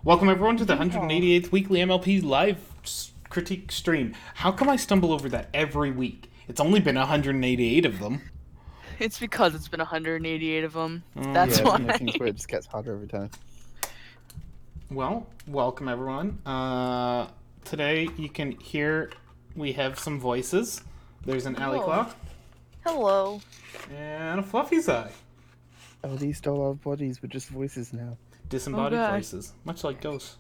Welcome everyone to the Yeehaw. 188th weekly MLP live critique stream. How come I stumble over that every week? It's only been 188 of them. It's because it's been 188 of them. Oh, That's Yeah, it's why. one of those things where it just gets harder every time. well, welcome everyone. Today you can hear we have some voices. There's an alley Whoa. clock Hello. and a fluffy's eye. Oh, these stole our bodies with just voices now. Disembodied God. voices, much like ghosts.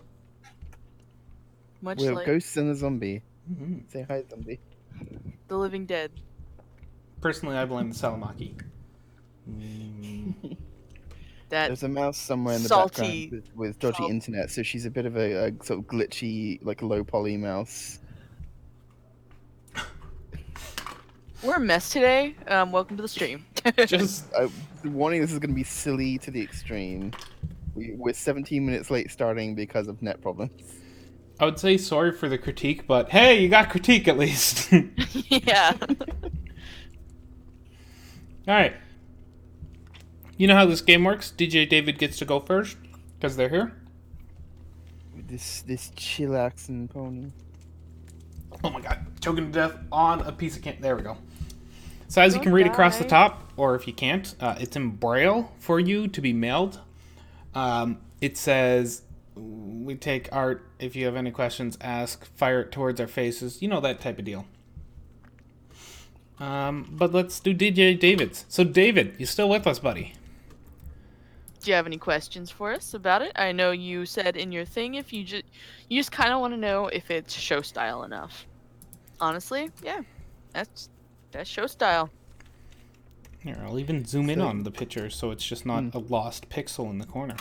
Much We're like ghosts and a zombie. Mm-hmm. Say hi, zombie. the living dead. Personally, I blame the Salamaki. That There's a mouse somewhere in the salty background with dodgy salt. internet, so she's a bit of a sort of glitchy, like low poly mouse. We're a mess today. Welcome to the stream. Just Warning, this is going to be silly to the extreme. We're 17 minutes late starting because of net problems. I would say sorry for the critique, but hey, you got critique at least. Yeah. Alright. You know how this game works? DJ David gets to go first, because they're here. This chillaxing pony. Oh my god, choking to death on a piece of can. There we go. So as you Don't can read across the die. top, or if you can't, it's in Braille for you to be mailed. It says, we take art, if you have any questions, ask, fire it towards our faces, you know, that type of deal. But let's do DJ David's. So David, you still with us, buddy? Do you have any questions for us about it? I know you said in your thing if you just kind of want to know if it's show style enough. Honestly, yeah, that's show style. Here, I'll even zoom in So- on the picture so it's just not a lost pixel in the corner.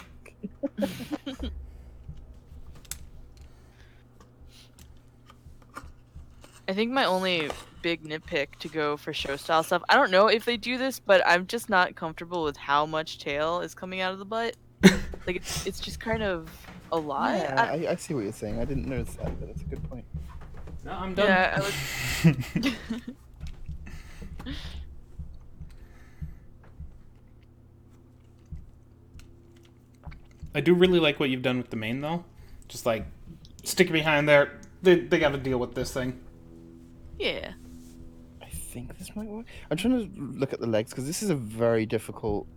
I think my only big nitpick to go for show style stuff, I don't know if they do this, but I'm just not comfortable with how much tail is coming out of the butt. Like, it's just kind of a lot. Yeah, I see what you're saying. I didn't notice that, but that's a good point. No, I'm done. Yeah, I was. I do really like what you've done with the main, though. Just like, stick it behind there. They got to deal with this thing. Yeah. I think this might work. I'm trying to look at the legs because this is a very difficult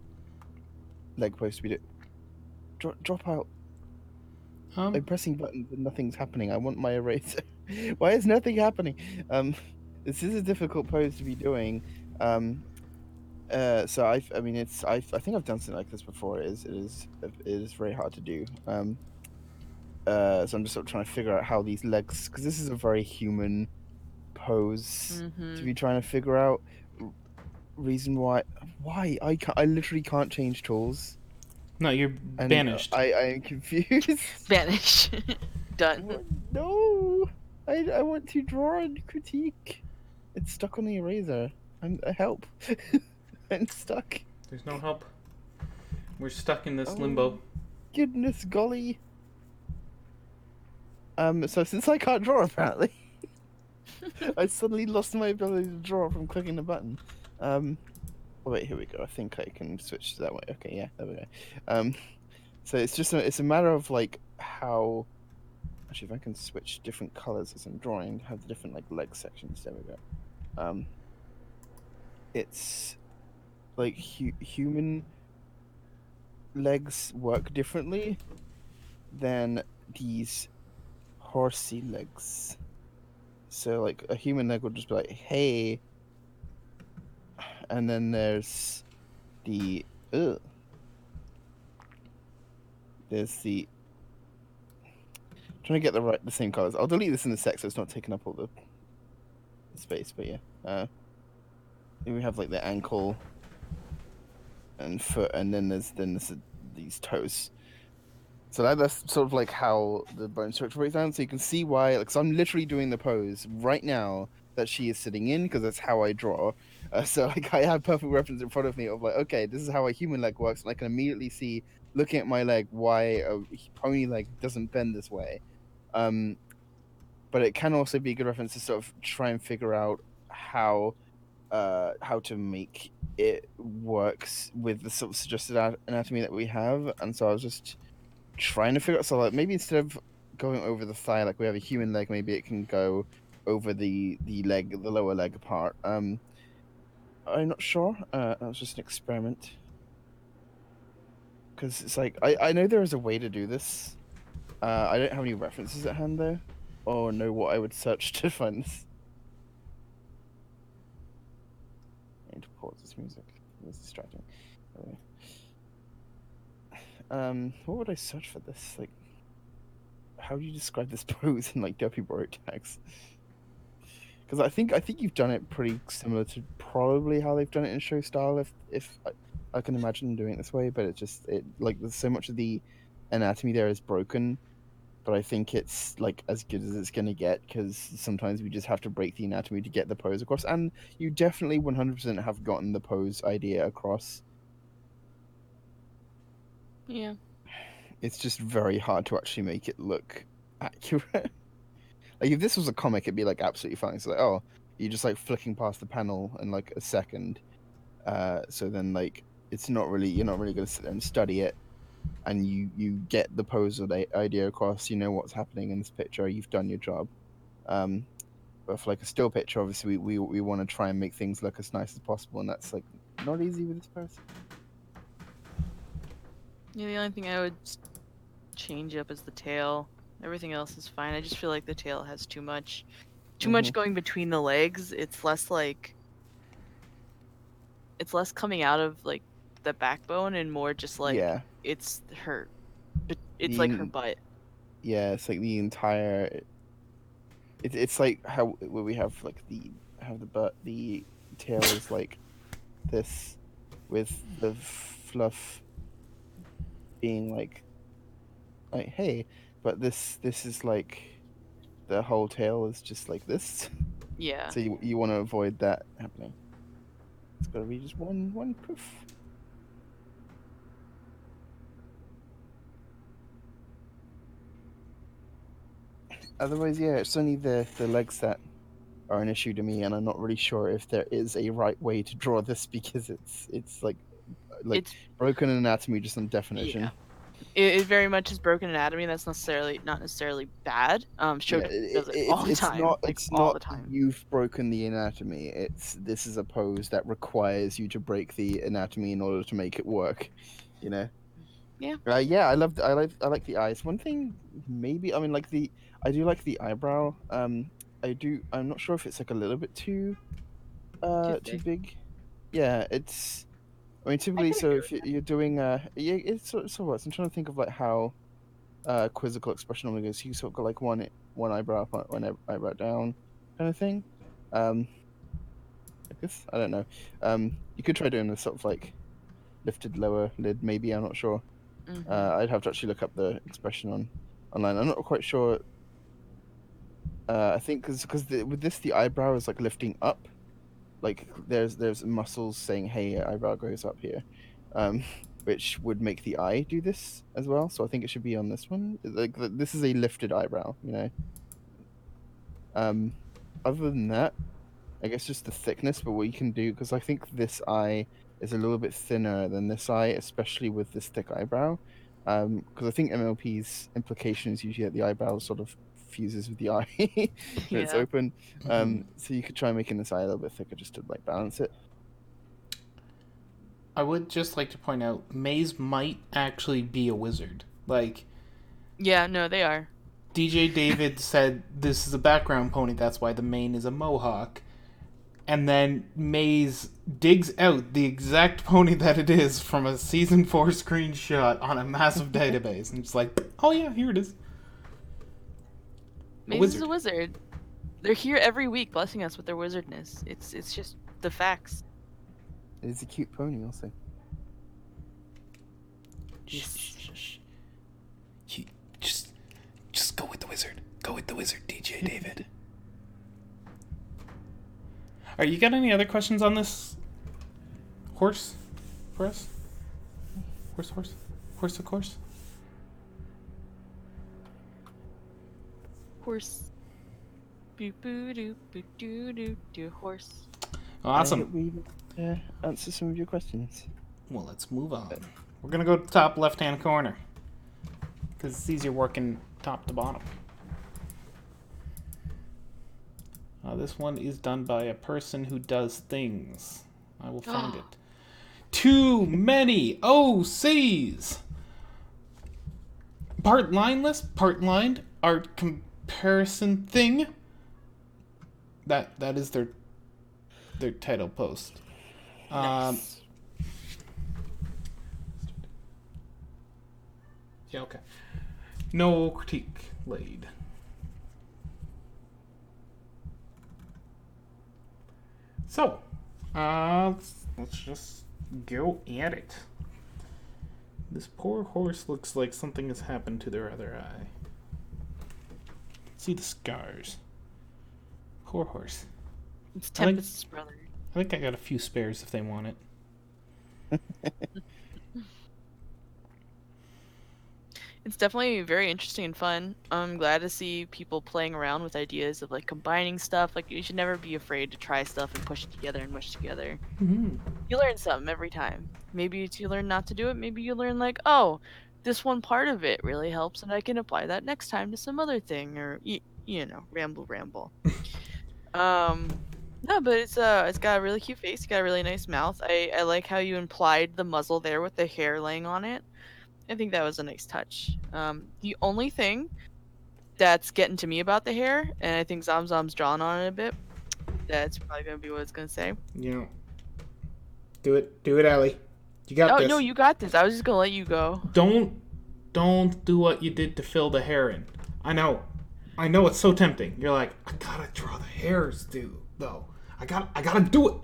leg pose to be drop out. I'm pressing buttons and nothing's happening. I want my eraser. Why is nothing happening? This is a difficult pose to be doing. So I think I've done something like this before. It is very hard to do. So I'm just sort of trying to figure out how these legs, because this is a very human pose to be trying to figure out reason why I literally can't change tools. No, you're And banished. I am confused. Vanish. Done. No, I want to draw and critique. It's stuck on the eraser. Help. I'm stuck. There's no help. We're stuck in this Oh. limbo. Goodness golly. So since I can't draw apparently, I suddenly lost my ability to draw from clicking the button. Oh wait, here we go. I think I can switch to that way. Okay, yeah, there we go. So it's just it's a matter of like how. Actually, if I can switch different colors as I'm drawing, have the different like leg sections. There we go. It's like human legs work differently than these horsey legs. So like a human leg would just be like, hey, and then there's the there's the trying to get the same colors. I'll delete this in a sec so it's not taking up all the space, but yeah. Then we have like the ankle and foot, and then there's these toes. So that's sort of like how the bone structure breaks down. So you can see why, like, so I'm literally doing the pose right now that she is sitting in because that's how I draw. So like I have perfect reference in front of me of like, okay, this is how a human leg works, and I can immediately see, looking at my leg, why a pony leg doesn't bend this way. But it can also be a good reference to sort of try and figure out how to make it works with the sort of suggested anatomy that we have. And so I was just trying to figure out. So like maybe instead of going over the thigh like we have a human leg, maybe it can go over the leg, the lower leg part. I'm not sure. That was just an experiment. Because it's like I know there is a way to do this. I don't have any references at hand though, or know what I would search to find this. I need to pause this music. It's distracting. What would I search for this? Like, how do you describe this pose in like WBro tags? Because I think you've done it pretty similar to probably how they've done it in show style. If I can imagine them doing it this way, but it like there's so much of the anatomy there is broken. But I think it's like as good as it's gonna get because sometimes we just have to break the anatomy to get the pose across. And you definitely 100% have gotten the pose idea across. Yeah. It's just very hard to actually make it look accurate. Like if this was a comic, it'd be like absolutely fine. It's like, oh, you're just like flicking past the panel in like a second. So then like you're not really gonna sit there and study it, and you get the pose or the idea across. You know what's happening in this picture. You've done your job. But for like a still picture, obviously we want to try and make things look as nice as possible, and that's like not easy with this person. Yeah, the only thing I would change up is the tail. Everything else is fine. I just feel like the tail has too much going between the legs. It's less coming out of like the backbone and more just like it's her. It's like her butt. Yeah, it's like the entire. It's like how where we have like the butt, the tail is like this, with the fluff being like hey, but this is like the whole tail is just like this. Yeah. So you want to avoid that happening. It's got to be just one poof. Otherwise, yeah, it's only the legs that are an issue to me, and I'm not really sure if there is a right way to draw this because it's like it's broken anatomy, just some definition. Yeah. It very much is broken anatomy. That's not necessarily bad. Show does it all the time. It's all not the time. You've broken the anatomy. This is a pose that requires you to break the anatomy in order to make it work. You know. Yeah. Yeah, I like the eyes. One thing, maybe I do like the eyebrow. I'm not sure if it's like a little bit too big. Yeah, it's. I mean, typically, so if you're doing it's sort of works. I'm trying to think of like how quizzical expression normally goes. You sort of got like one eyebrow up, one eyebrow down, kind of thing. I guess I don't know. You could try doing a sort of like lifted lower lid, maybe. I'm not sure. Mm-hmm. I'd have to actually look up the expression online. I'm not quite sure. I think because with this the eyebrow is like lifting up, like there's muscles saying, "Hey, eyebrow goes up here," which would make the eye do this as well. So I think it should be on this one. Like this is a lifted eyebrow, you know. Other than that, I guess just the thickness. But what you can do, because I think this eye is a little bit thinner than this eye, especially with this thick eyebrow. Because I think MLP's implication is usually that the eyebrow sort of fuses with the eye when it's open. So you could try making this eye a little bit thicker just to like balance it. I would just like to point out, Maze might actually be a wizard. Like, yeah, no, they are. DJ David said this is a background pony, that's why the mane is a mohawk. And then Maze digs out the exact pony that it is from a season 4 screenshot on a massive database. And it's like, oh yeah, here it is. Maze is a wizard. They're here every week blessing us with their wizardness. It's just the facts. It's a cute pony also. Shh. Just go with the wizard. Go with the wizard, DJ David. Alright, you got any other questions on this horse for us? Horse of course? Horse. Boo boo doo boo doo doo doo horse. Awesome. We answer some of your questions. Well, let's move on. We're gonna go to the top left-hand corner. because it's easier working top to bottom. This one is done by a person who does things. I will find it. Too many OCs! Part lineless, part lined, art comparison thing. That is their title post. Nice. Yeah, okay. No critique laid. So, let's just go at it. This poor horse looks like something has happened to their other eye. See the scars. Poor horse. It's Tempest's brother. I think I got a few spares if they want it. It's definitely very interesting and fun. I'm glad to see people playing around with ideas of like combining stuff. Like you should never be afraid to try stuff and push it together and mush together. Mm-hmm. You learn something every time. Maybe you learn not to do it. Maybe you learn like, oh, this one part of it really helps, and I can apply that next time to some other thing, or ramble. No, but it's got a really cute face. It's got a really nice mouth. I like how you implied the muzzle there with the hair laying on it. I think that was a nice touch. The only thing that's getting to me about the hair, and I think Zamzam's drawn on it a bit, that's probably gonna be what it's gonna say. Yeah. Do it, Allie. You got this. Oh no, you got this. I was just gonna let you go. Don't do what you did to fill the hair in. I know it's so tempting. You're like, I gotta draw the hairs, though. I gotta do it.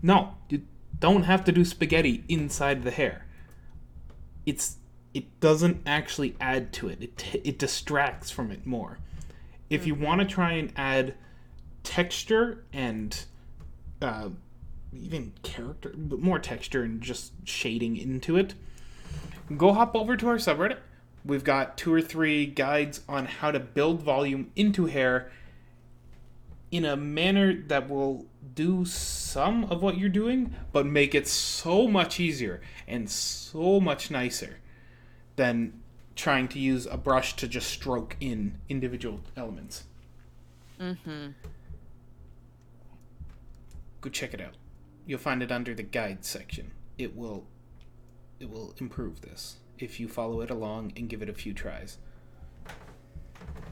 No, you don't have to do spaghetti inside the hair. It doesn't actually add to it. It distracts from it more. If you want to try and add texture and even character, but more texture and just shading into it, go hop over to our subreddit. We've got 2 or 3 guides on how to build volume into hair in a manner that will do some of what you're doing, but make it so much easier and so much nicer than trying to use a brush to just stroke in individual elements. Mm-hmm. Go check it out. You'll find it under the guide section. It will improve this if you follow it along and give it a few tries.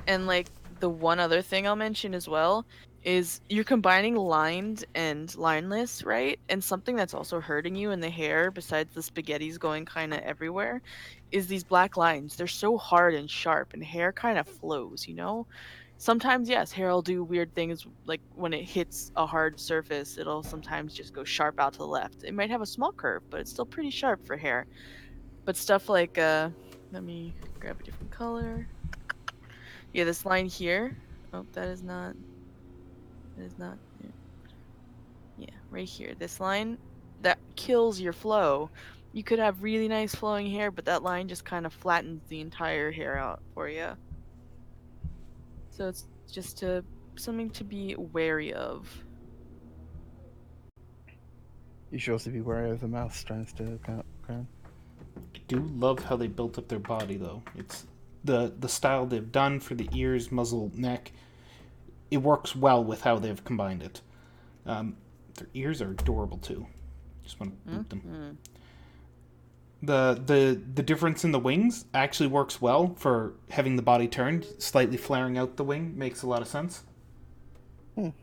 And like the one other thing I'll mention as well is you're combining lined and lineless, right? And something that's also hurting you in the hair, besides the spaghettis going kind of everywhere, is these black lines. They're so hard and sharp, and hair kind of flows, Sometimes, yes, hair will do weird things, like when it hits a hard surface, it'll sometimes just go sharp out to the left. It might have a small curve, but it's still pretty sharp for hair. But stuff like, let me grab a different color. Yeah, this line here. Oh, that is not. Yeah, right here. This line, that kills your flow. You could have really nice flowing hair, but that line just kind of flattens the entire hair out for you. So it's just something to be wary of. You should also be wary of the mouse trying to stick out crown. I do love how they built up their body, though. It's the style they've done for the ears, muzzle, neck. It works well with how they've combined it. Their ears are adorable too. Just want to boot them. The difference in the wings actually works well for having the body turned, slightly flaring out the wing makes a lot of sense. I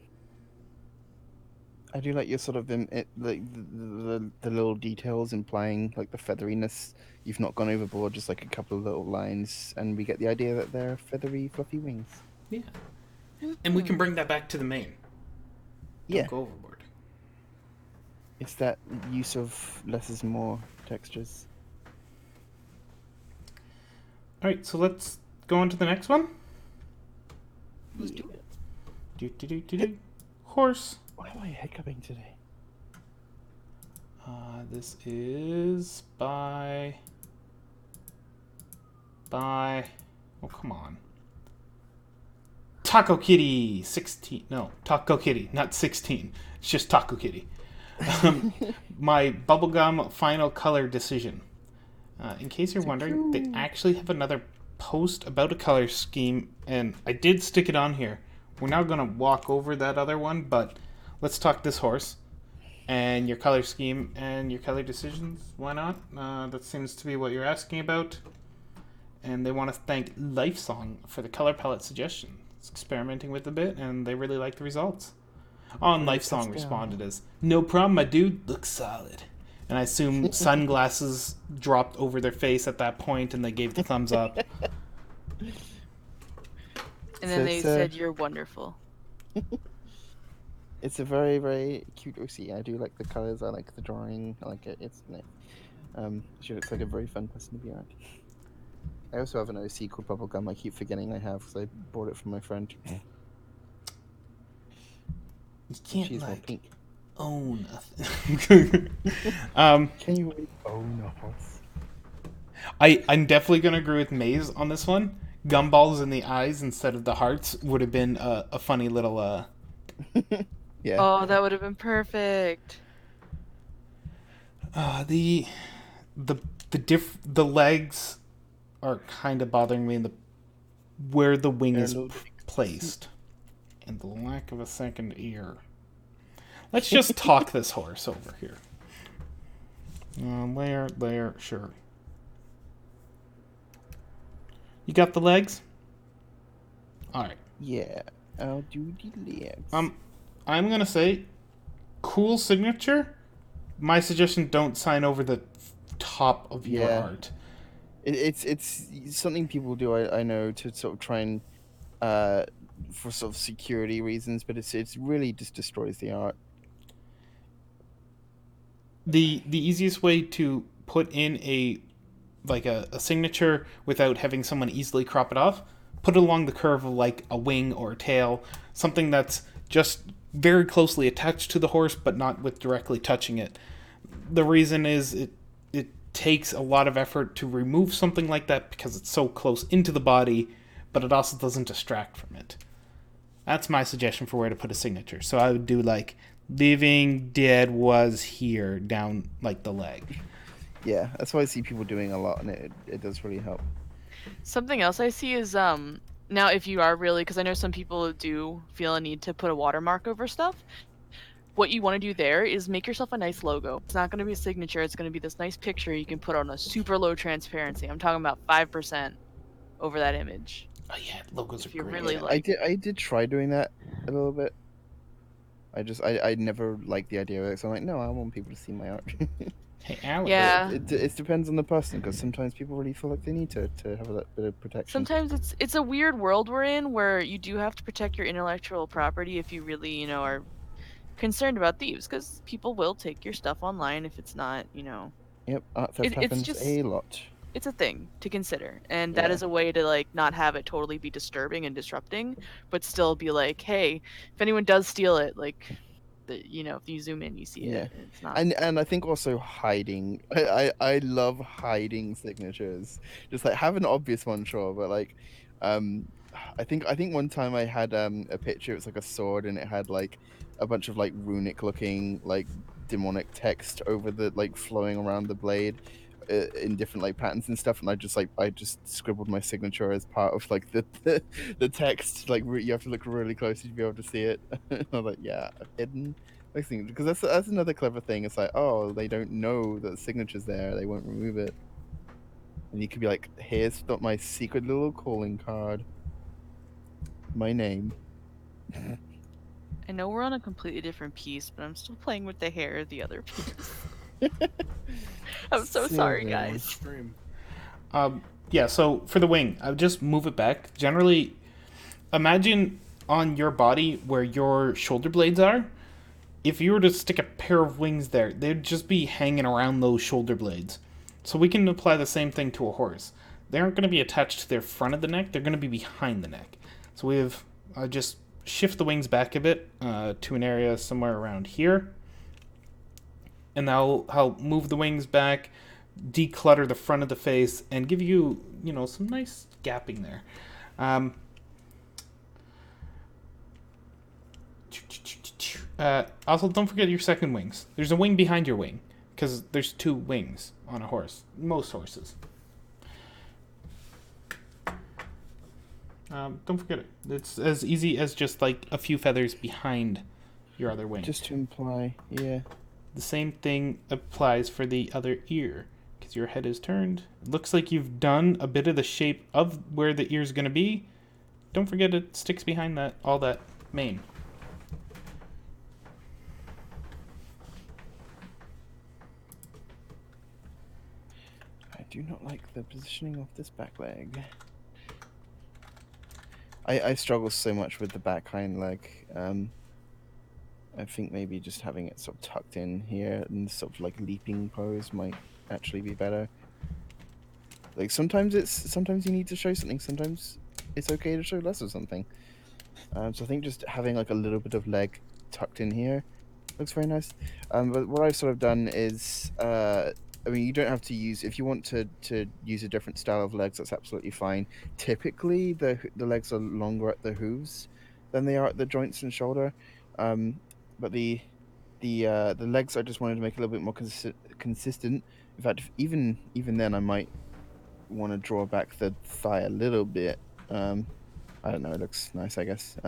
do like your sort of the little details implying like the featheriness. You've not gone overboard, just like a couple of little lines, and we get the idea that they're feathery, fluffy wings. Yeah. And we can bring that back to the main. Don't go overboard. It's that use of less is more textures. Alright, so let's go on to the next one. Let's do it. Horse. Why am I hiccuping today? This is by... Oh, come on. Taco Kitty 16. No, Taco Kitty, not 16. It's just Taco Kitty. My bubblegum final color decision. In case you're wondering, they actually have another post about a color scheme, and I did stick it on here. We're now going to walk over that other one, but let's talk this horse and your color scheme and your color decisions. Why not? That seems to be what you're asking about. And they want to thank Lifesong for the color palette suggestion. It's experimenting with a bit, and they really like the results. On Lifesong responded as, "No problem, my dude. Looks solid." And I assume sunglasses dropped over their face at that point, and they gave the thumbs up. And then they said, "You're wonderful." It's a very, very cute OC. I do like the colors. I like the drawing. I like it. It's nice. She looks like a very fun person to be around. I also have an OC called Bubblegum. I keep forgetting I have because I bought it from my friend. You can't She's more pink. own a Can you really own a horse? I'm definitely going to agree with Maze on this one. Gumballs in the eyes instead of the hearts would have been a funny little... Yeah. Oh, that would have been perfect. The legs are kind of bothering me in where the wing is placed. And the lack of a second ear. Let's just talk this horse over here. Layer, sure. You got the legs? Alright. Yeah, I'll do the legs. I'm gonna say, cool signature. My suggestion: don't sign over the top of your art. It's something people do. I know to sort of try and for sort of security reasons, but it's really just destroys the art. The easiest way to put in a signature without having someone easily crop it off, put it along the curve of like a wing or a tail, something that's just very closely attached to the horse but not with directly touching it. The reason is it takes a lot of effort to remove something like that because it's so close into the body, but it also doesn't distract from it. That's my suggestion for where to put a signature. So I would do like living dead was here down like the leg. Yeah, that's what I see people doing a lot, and it does really help. Something else I see is now if you are really, because I know some people do feel a need to put a watermark over stuff. What you want to do there is make yourself a nice logo. It's not going to be a signature. It's going to be this nice picture you can put on a super low transparency. I'm talking about 5% over that image. Oh yeah, logos If are you great. really like. I did try doing that a little bit. I never liked the idea of it, so I'm like, no, I want people to see my art. Hey, Alex. Yeah. It depends on the person, because sometimes people really feel like they need to have that bit of protection. Sometimes it's a weird world we're in where you do have to protect your intellectual property if you really, are concerned about thieves, because people will take your stuff online if it's not, Yep, art theft happens a lot. It's a thing to consider, and that is a way to like not have it totally be disturbing and disrupting, but still be like, hey, if anyone does steal it, like, if you zoom in, you see it. It's not. And I think also hiding. I love hiding signatures. Just like have an obvious one, sure, but like, I think one time I had a picture. It was like a sword, and it had like a bunch of like runic looking like demonic text over the like flowing around the blade in different like patterns and stuff, and I just scribbled my signature as part of like the text. Like you have to look really closely to be able to see it. I was like, yeah, hidden like signature, because that's another clever thing. It's like, oh, they don't know that the signature's there, they won't remove it, and you could be like, here's my secret little calling card, my name. I know we're on a completely different piece, but I'm still playing with the hair of the other piece. I'm so sorry, guys. Yeah, so for the wing, I would just move it back. Generally, imagine on your body where your shoulder blades are. If you were to stick a pair of wings there, they'd just be hanging around those shoulder blades. So we can apply the same thing to a horse. They aren't going to be attached to their front of the neck. They're going to be behind the neck. So we have just shift the wings back a bit to an area somewhere around here. And that'll help move the wings back, declutter the front of the face, and give you, some nice gapping there. Also, don't forget your second wings. There's a wing behind your wing. because there's 2 wings on a horse. Most horses. Don't forget it. It's as easy as just like a few feathers behind your other wing. Just to imply, yeah. The same thing applies for the other ear, because your head is turned. It looks like you've done a bit of the shape of where the ear's going to be. Don't forget it sticks behind that all that mane. I do not like the positioning of this back leg. I struggle so much with the back hind leg. I think maybe just having it sort of tucked in here and sort of like leaping pose might actually be better. Like sometimes you need to show something, sometimes it's okay to show less of something. So I think just having like a little bit of leg tucked in here looks very nice. But what I've sort of done is, I mean, you don't have to use, if you want to use a different style of legs, that's absolutely fine. Typically, the legs are longer at the hooves than they are at the joints and shoulder. But the legs, I just wanted to make a little bit more consistent. In fact, even then, I might want to draw back the thigh a little bit. I don't know, it looks nice, I guess.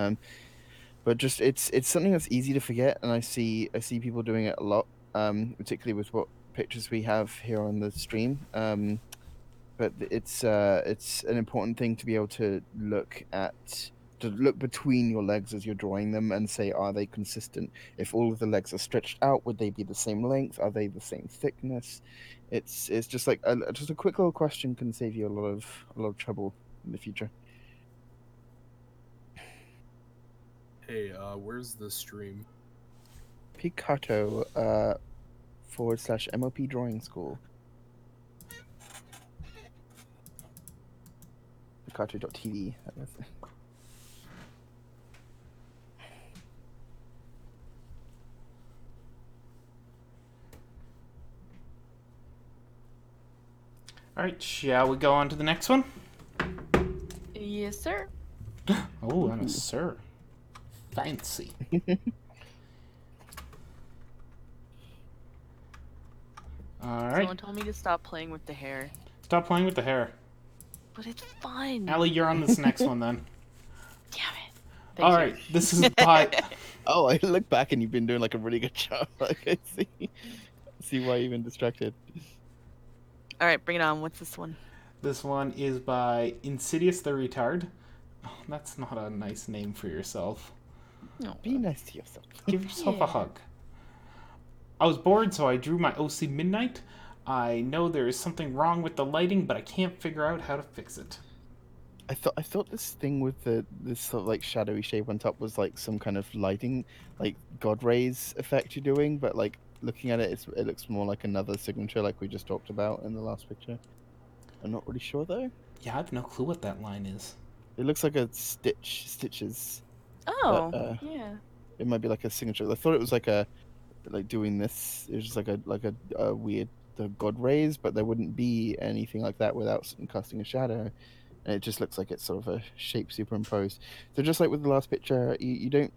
But just it's something that's easy to forget, and I see people doing it a lot, particularly with what pictures we have here on the stream. But it's an important thing to be able to look between your legs as you're drawing them and say, are they consistent? If all of the legs are stretched out, would they be the same length? Are they the same thickness? It's just like just a quick little question can save you a lot of trouble in the future. Hey, where's the stream? Picato / MLP Drawing School. Picato.tv. All right, shall we go on to the next one? Yes, sir. Oh, I'm a sir. Fancy. All right. Someone told me to stop playing with the hair. Stop playing with the hair. But it's fun. Allie, you're on this next one then. Damn it. Thank All you. right, this is by... Oh, I look back and you've been doing like a really good job. Like, I see why you've been distracted. All right, bring it on. What's this one? This one is by Insidious the Retard. Oh, that's not a nice name for yourself. No. Be nice to yourself. Give yourself Yeah. a hug. I was bored, so I drew my OC Midnight. I know there is something wrong with the lighting, but I can't figure out how to fix it. I thought this thing with this sort of like shadowy shape on top was like some kind of lighting, like God rays effect you're doing, but like looking at it, it looks more like another signature like we just talked about in the last picture. I'm not really sure though. Yeah, I have no clue what that line is. It looks like a stitches. Oh, yeah. It might be like a signature. I thought it was like doing this. It was just like a weird the God rays, but there wouldn't be anything like that without casting a shadow. And it just looks like it's sort of a shape superimposed. So just like with the last picture, you don't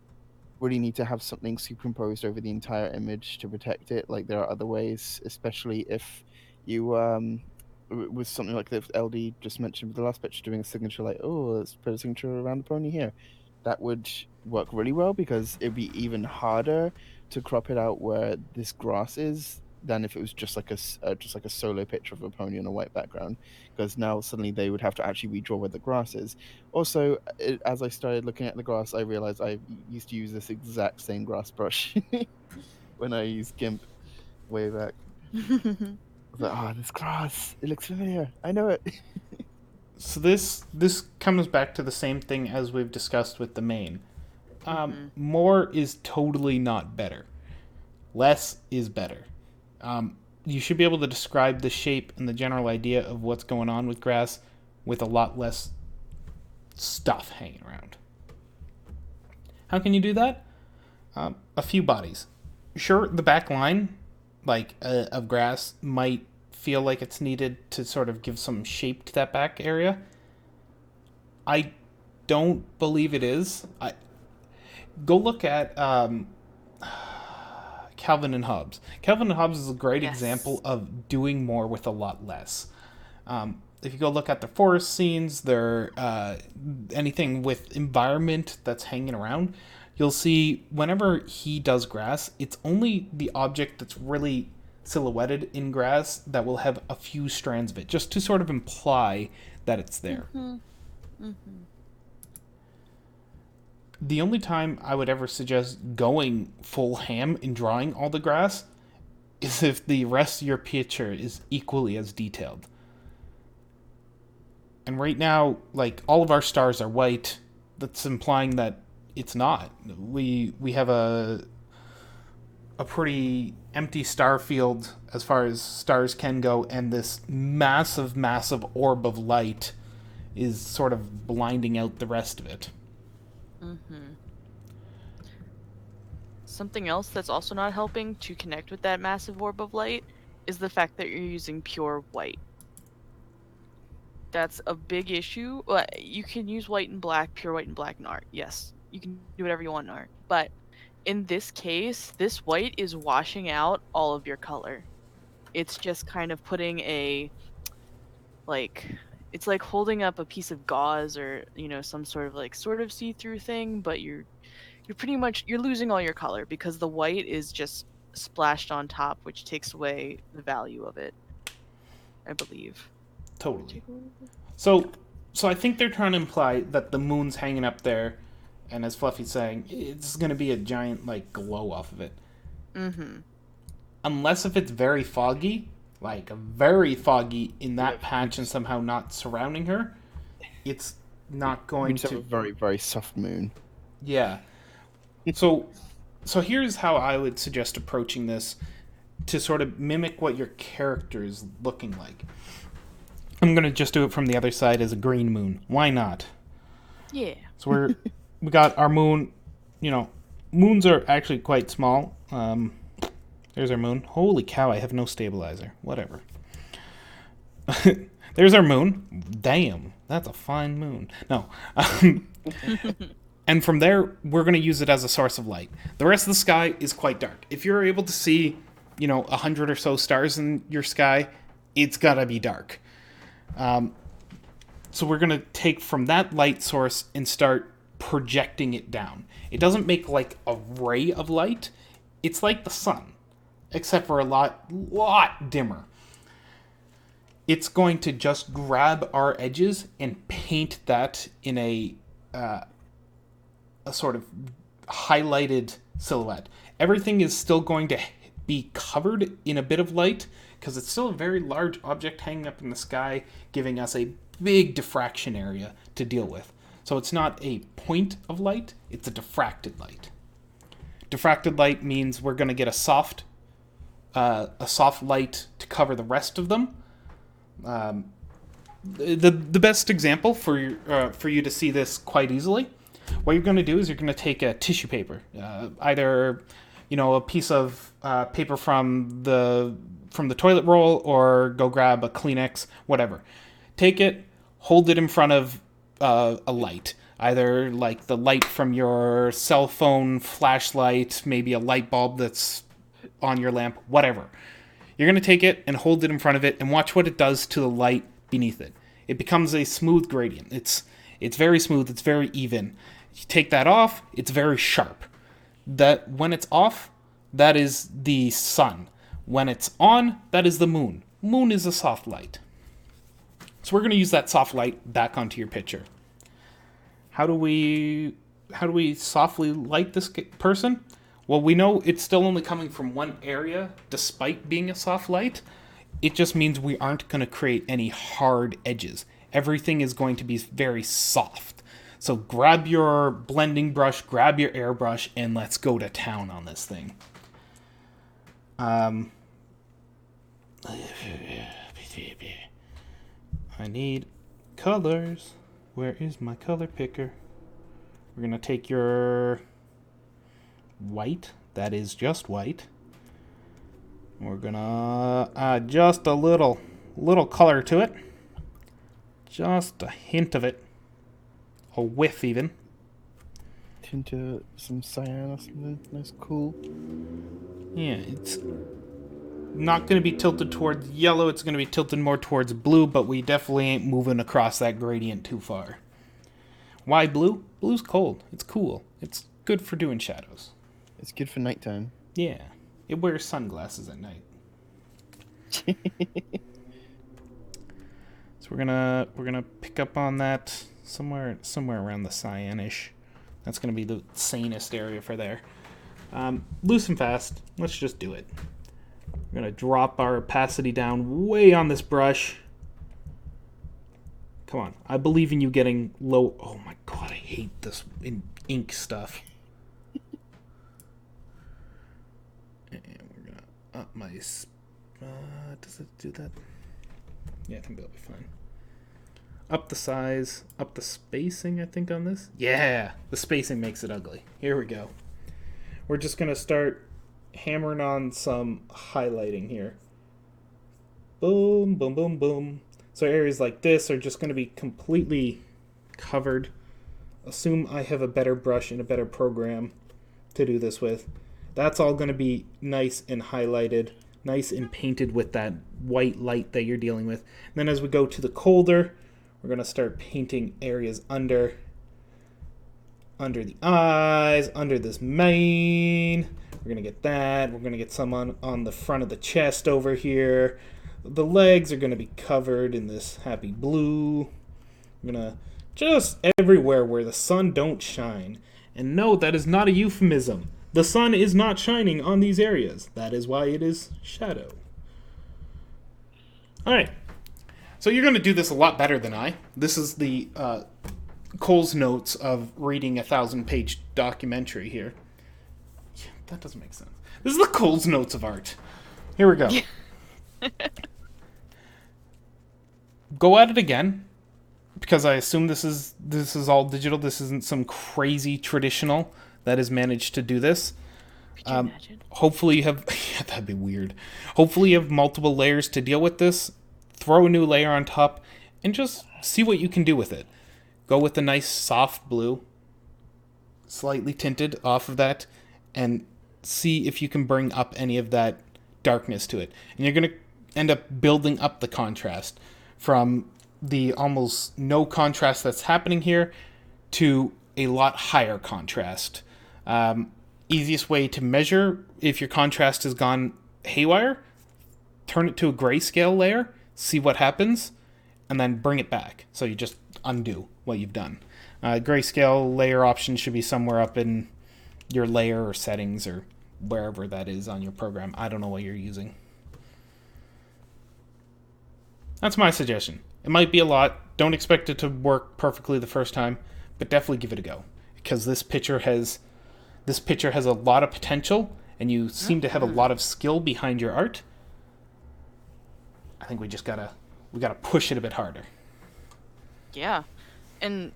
really need to have something superimposed over the entire image to protect it. Like there are other ways, especially if you with something like the LD just mentioned with the last picture, doing a signature like, oh, let's put a signature around the pony here. That would work really well because it'd be even harder to crop it out where this grass is than if it was just like a solo picture of a pony on a white background, because now suddenly they would have to actually redraw where the grass is. Also, as I started looking at the grass, I realized I used to use this exact same grass brush when I used GIMP way back. I was like, this grass, it looks familiar. I know it. So this comes back to the same thing as we've discussed with the mane. More is totally not better. Less is better. You should be able to describe the shape and the general idea of what's going on with grass with a lot less stuff hanging around. How can you do that? A few bodies. Sure, the back line, of grass, might feel like it's needed to sort of give some shape to that back area. I don't believe it is. Go look at... I Calvin and Hobbes. Calvin and Hobbes is a great Yes. example of doing more with a lot less. If you go look at the forest scenes, anything with environment that's hanging around, you'll see whenever he does grass, it's only the object that's really silhouetted in grass that will have a few strands of it, just to sort of imply that it's there. The only time I would ever suggest going full ham in drawing all the grass is if the rest of your picture is equally as detailed. And right now, like, all of our stars are white. That's implying that it's not. We have a pretty empty star field as far as stars can go, and this massive, massive orb of light is sort of blinding out the rest of it. Something else that's also not helping to connect with that massive orb of light is the fact that you're using pure white. That's a big issue. You can use white and black, pure white and black in art. Yes, you can do whatever you want in art. But in this case, this white is washing out all of your color. It's just kind of putting it's like holding up a piece of gauze or, some sort of see-through thing, but you're pretty much, you're losing all your color because the white is just splashed on top, which takes away the value of it, I believe. Totally. So I think they're trying to imply that the moon's hanging up there, and as Fluffy's saying, it's going to be a giant, like, glow off of it. Unless if it's very foggy, like very foggy in that patch and somehow not surrounding her, it's not going just to... have a very, very soft moon. Yeah. So here's how I would suggest approaching this to sort of mimic what your character is looking like. I'm going to just do it from the other side as a green moon. Why not? Yeah. So we got our moon. Moons are actually quite small. There's our moon. Holy cow, I have no stabilizer. Whatever. There's our moon. Damn, that's a fine moon. No. And from there, we're going to use it as a source of light. The rest of the sky is quite dark. If you're able to see, 100 or so stars in your sky, it's got to be dark. So we're going to take from that light source and start projecting it down. It doesn't make like a ray of light. It's like the sun, except for a lot dimmer. It's going to just grab our edges and paint that in a sort of highlighted silhouette. Everything is still going to be covered in a bit of light because it's still a very large object hanging up in the sky, giving us a big diffraction area to deal with. So it's not a point of light, it's a diffracted light. Diffracted light means we're going to get a soft light to cover the rest of them. The best example for you to see this quite easily, what you're going to do is you're going to take a tissue paper, either a piece of paper from the toilet roll, or go grab a Kleenex, whatever. Take it, hold it in front of a light, either like the light from your cell phone flashlight, maybe a light bulb that's on your lamp, whatever. You're going to take it and hold it in front of it and watch what it does to the light beneath it. It becomes a smooth gradient. It's very smooth, it's very even. You take that off, it's very sharp. That when it's off, that is the sun. When it's on, that is the moon. Moon is a soft light. So we're going to use that soft light back onto your picture. How do we softly light this person? Well, we know it's still only coming from one area, despite being a soft light. It just means we aren't going to create any hard edges. Everything is going to be very soft. So grab your blending brush, grab your airbrush, and let's go to town on this thing. I need colors. Where is my color picker? We're going to take your white. That is just white. We're going to add just a little color to it. Just a hint of it. A whiff even. Into some cyan or something. Nice, cool. Yeah, it's not going to be tilted towards yellow. It's going to be tilted more towards blue, but we definitely ain't moving across that gradient too far. Why blue? Blue's cold. It's cool. It's good for doing shadows. It's good for nighttime. Yeah. It wears sunglasses at night. So we're gonna pick up on that somewhere around the cyanish. That's gonna be the sanest area for there. Loose and fast. Let's just do it. We're gonna drop our opacity down way on this brush. Come on, I believe in you getting low. Oh my god, I hate this ink stuff. And we're gonna up my. Does it do that? Yeah, I think that'll be fine. Up the size, up the spacing, I think, on this. Yeah, the spacing makes it ugly. Here we go. We're just gonna start hammering on some highlighting here. Boom, boom, boom, boom. So areas like this are just going to be completely covered. Assume I have a better brush and a better program to do this with. That's all going to be nice and highlighted, nice and painted with that white light that you're dealing with. And then as we go to the colder, we're going to start painting areas under the eyes, under this mane. We're going to get that. We're going to get some on the front of the chest over here. The legs are going to be covered in this happy blue. We're going to just everywhere where the sun don't shine. And no, that is not a euphemism. The sun is not shining on these areas. That is why it is shadow. All right. So you're going to do this a lot better than I. This is the Cole's notes of reading a 1,000-page documentary here. Yeah, that doesn't make sense. This is the Cole's notes of art. Here we go. Go at it again, because I assume this is all digital. This isn't some crazy traditional that has managed to do this. Could you imagine? Hopefully you have... Yeah, that'd be weird. Hopefully you have multiple layers to deal with this. Throw a new layer on top and just see what you can do with it. Go with a nice soft blue, slightly tinted off of that, and see if you can bring up any of that darkness to it. And you're going to end up building up the contrast from the almost no contrast that's happening here to a lot higher contrast. Easiest way to measure if your contrast has gone haywire, turn it to a grayscale layer, see what happens, and then bring it back. So you just undo what you've done. Grayscale layer option should be somewhere up in your layer or settings or wherever that is on your program. I don't know what you're using. That's my suggestion. It might be a lot. Don't expect it to work perfectly the first time, but definitely give it a go, because this picture has a lot of potential, and you seem to have a lot of skill behind your art. I think we gotta push it a bit harder. Yeah, and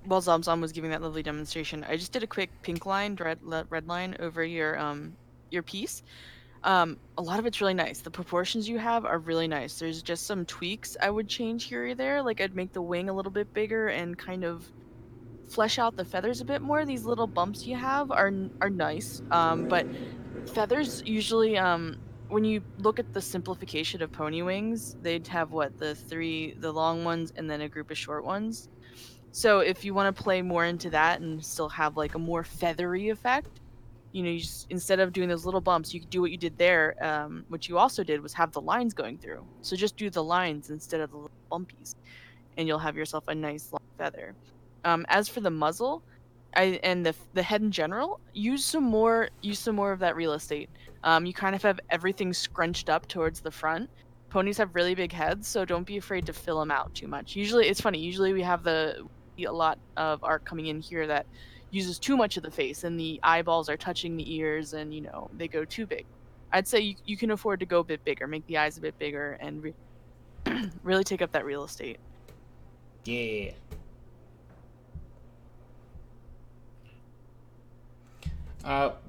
while Zomzom was giving that lovely demonstration, I just did a quick pink line, red line over your piece. A lot of it's really nice. The proportions you have are really nice. There's just some tweaks I would change here or there. Like I'd make the wing a little bit bigger and kind of flesh out the feathers a bit more. These little bumps you have are nice. But feathers usually, when you look at the simplification of pony wings, they'd have the long ones and then a group of short ones. So if you want to play more into that and still have like a more feathery effect, you just, instead of doing those little bumps, you could do what you did there. What you also did was have the lines going through. So just do the lines instead of the little bumpies, and you'll have yourself a nice long feather. As for the muzzle, and the head in general, use some more of that real estate. You kind of have everything scrunched up towards the front. Ponies have really big heads, so don't be afraid to fill them out too much. Usually, it's funny. Usually, we have a lot of art coming in here that uses too much of the face, and the eyeballs are touching the ears, and they go too big. I'd say you can afford to go a bit bigger, make the eyes a bit bigger, and really take up that real estate. Yeah.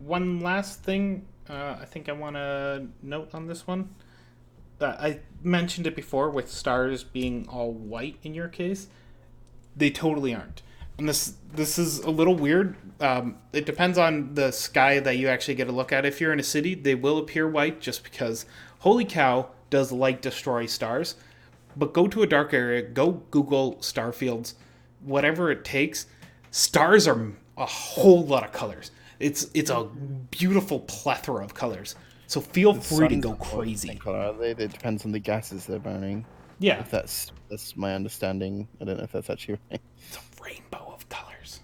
One last thing I think I want to note on this one. I mentioned it before with stars being all white in your case. They totally aren't. And this is a little weird. It depends on the sky that you actually get a look at. If you're in a city, they will appear white just because, holy cow, does light destroy stars. But go to a dark area, go Google star fields, whatever it takes. Stars are a whole lot of colors. It's a beautiful plethora of colors. So feel free to go crazy. Color, are they? It depends on the gases they're burning. Yeah, If that's my understanding. I don't know if that's actually right. it's a rainbow of colors.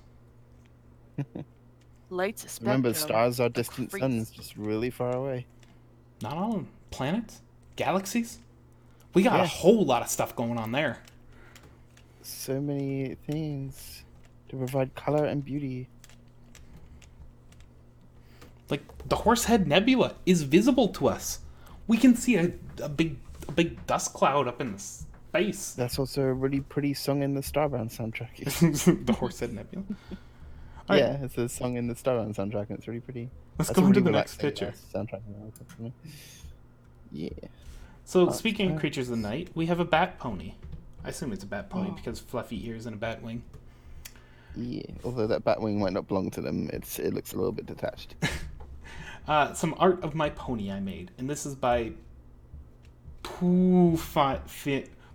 Lights a spectrum. Remember, stars are distant Freaks. suns, just really far away. Not all of them. Planets, galaxies. We got a Yeah. whole lot of stuff going on there. So many things to provide color and beauty. Like the Horsehead Nebula is visible to us. We can see a big dust cloud up in the space. That's also a really pretty song in the Starbound soundtrack. The Horsehead Nebula. Yeah, it's a song in the Starbound soundtrack, and it's really pretty. Let's That's go a into really the next relaxing, picture. soundtrack. Yeah. So That's speaking of fine. creatures of the night, we have a bat pony. I assume it's a bat pony because fluffy ears and a bat wing. Yeah. Although that bat wing might not belong to them, it looks a little bit detached. Some art of my pony I made, and this is by Poof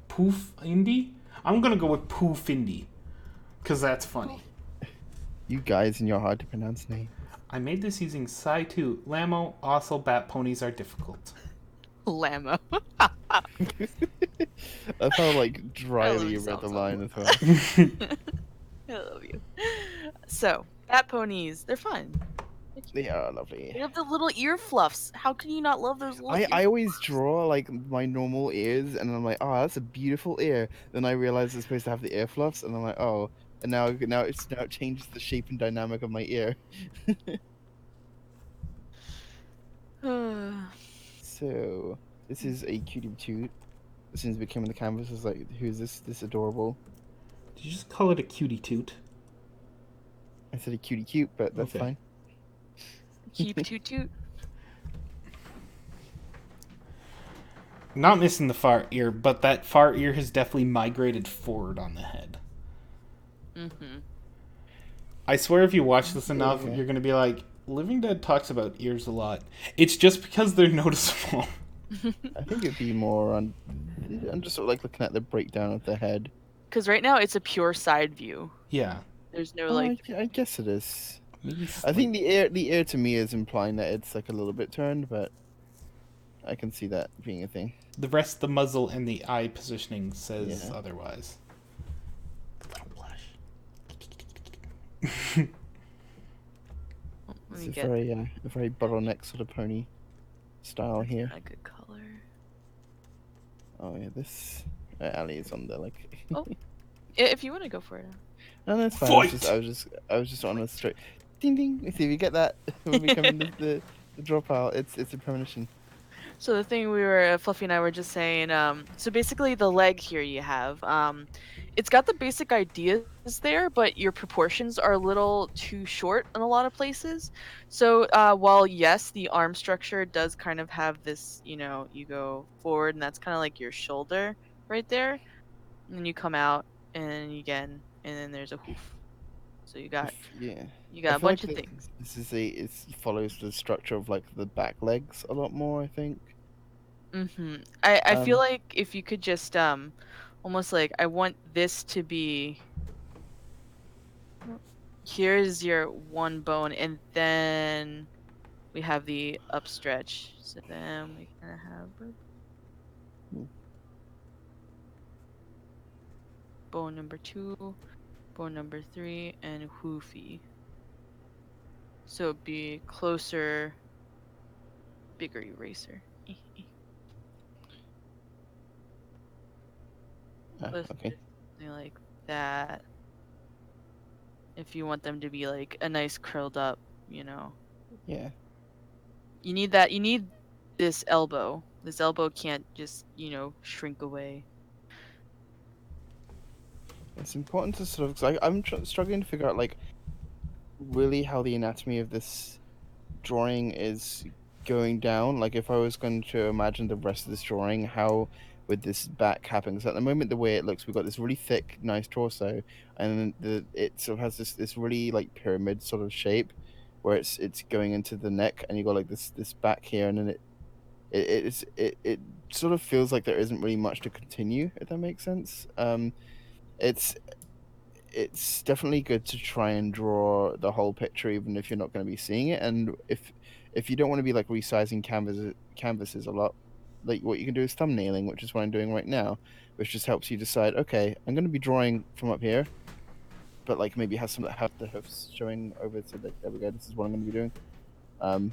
Indie. I'm gonna go with Poof Indie because that's funny. You guys and your hard to pronounce name. I made this using Psi 2. Lamo, also bat ponies are difficult. Lamo. That's how like dryly you read yourself the so line as well. I love you. So, bat ponies, they're fun. They are lovely. They have the little ear fluffs. How can you not love those little ear I always draw like my normal ears, and I'm like, oh, that's a beautiful ear. Then I realize it's supposed to have the ear fluffs, and I'm like, oh, and now it changes the shape and dynamic of my ear. So this is a cutie toot. As soon as we came on the canvas, I was like, who's this adorable? Did you just call it a cutie toot? I said a cutie cute, but that's Okay. fine. Keep toot toot. Not missing the far ear, but that far ear has definitely migrated forward on the head. Mm-hmm. I swear if you watch this enough, Yeah. you're going to be like, Living Dead talks about ears a lot. It's just because they're noticeable. I think it'd be more on. I'm just sort of like looking at the breakdown of the head. Because right now it's a pure side view. Yeah. There's no Oh, like. I guess it is. Maybe I think the ear to me is implying that it's like a little bit turned, but I can see that being a thing. the rest of the muzzle and the eye positioning says Yeah. otherwise. Little blush. Let It's me a get very bottleneck sort of pony style here. a good color. Oh yeah, this alley is on the like. Oh. If you want to go for it. No, that's fine. Fight! I was just on a straight. Ding ding. See if you get that when we come into the draw pile. It's a premonition. So the thing Fluffy and I were just saying, so basically the leg here you have, it's got the basic ideas there, but your proportions are a little too short in a lot of places. So while yes, the arm structure does kind of have this, you go forward and that's kind of like your shoulder right there. And then you come out and again, and then there's a hoof. So you got Yeah. a I feel bunch like of things. This is it follows the structure of like the back legs a lot more. I think. I feel Um, like if you could just almost like I want this to be here's your one bone and then we have the upstretch. So then we kind of have bone number 2, bone number 3, and hoofy. So it'd be closer, bigger eraser. With okay. something like that. If you want them to be like a nice curled up, Yeah. You need that. You need this elbow. This elbow can't just, shrink away. It's important to sort of. 'Cause I'm struggling to figure out like really how the anatomy of this drawing is going down. Like if I was going to imagine the rest of this drawing, how with this back happening. So at the moment, the way it looks, we've got this really thick, nice torso, and then it sort of has this really like pyramid sort of shape, where it's going into the neck, and you got like this back here, and then it sort of feels like there isn't really much to continue, if that makes sense. It's definitely good to try and draw the whole picture, even if you're not going to be seeing it. And if you don't want to be like resizing canvases a lot, like what you can do is thumbnailing, which is what I'm doing right now, which just helps you decide, okay, I'm going to be drawing from up here, but like maybe have the hoofs showing over to the, there we go, this is what I'm going to be doing.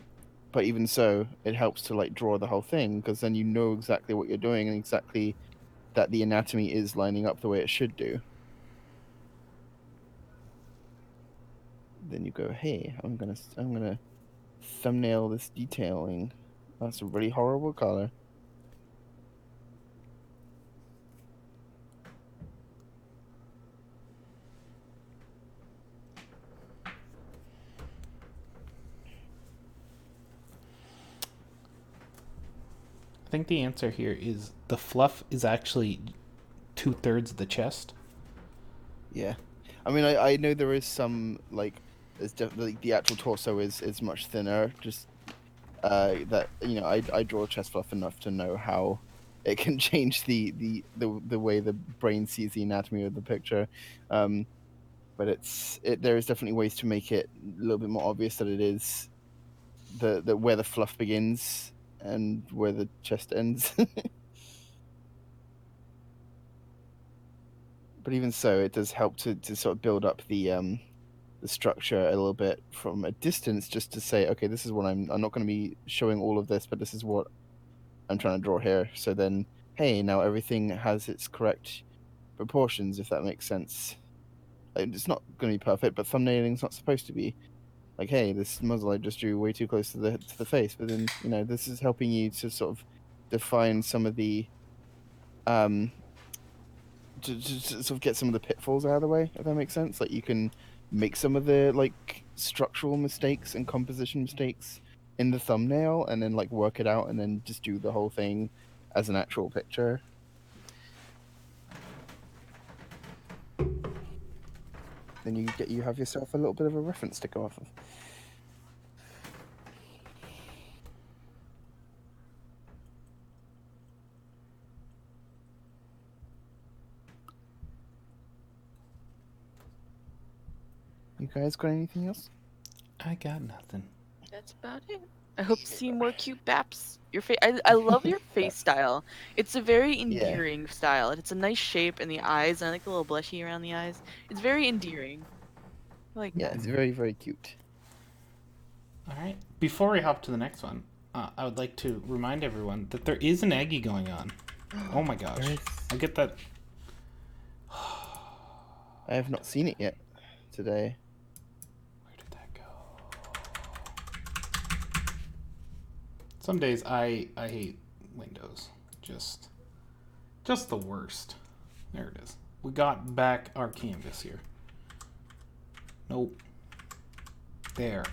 But even so, it helps to like draw the whole thing, because then you know exactly what you're doing and exactly that the anatomy is lining up the way it should do. Then you go, hey, I'm gonna thumbnail this detailing. That's a really horrible color. I think the answer here is the fluff is actually 2/3 of the chest. Yeah, I mean, I know there is some like, there's definitely the actual torso is much thinner. Just that, you know, I draw chest fluff enough to know how it can change the way the brain sees the anatomy of the picture. But there is definitely ways to make it a little bit more obvious that it is the where the fluff begins and where the chest ends. But even so, it does help to sort of build up the structure a little bit from a distance, just to say, okay, this is what I'm not going to be showing all of this, but this is what I'm trying to draw here. So then, hey, now everything has its correct proportions, if that makes sense. Like, it's not going to be perfect, but thumbnailing's not supposed to be. Like, hey, this muzzle I just drew way too close to the face, but then, you know, this is helping you to sort of define some of the to sort of get some of the pitfalls out of the way, if that makes sense. Like, you can make some of the like structural mistakes and composition mistakes in the thumbnail, and then like work it out, and then just do the whole thing as an actual picture. Then you have yourself a little bit of a reference to go off of. You guys got anything else? I got nothing. That's about it. I hope to see more cute baps. Your face. I love your face style. It's a very endearing style. It's a nice shape in the eyes. And I like the little blushy around the eyes. It's very endearing. I like Yeah, that. it's very, very cute. All right. Before we hop to the next one, I would like to remind everyone that there is an Aggie going on. Oh my gosh. There is. I get that. I have not seen it yet today. Where did that go? Some days I hate Windows. Just the worst. There it is. We got back our canvas here. Nope. There.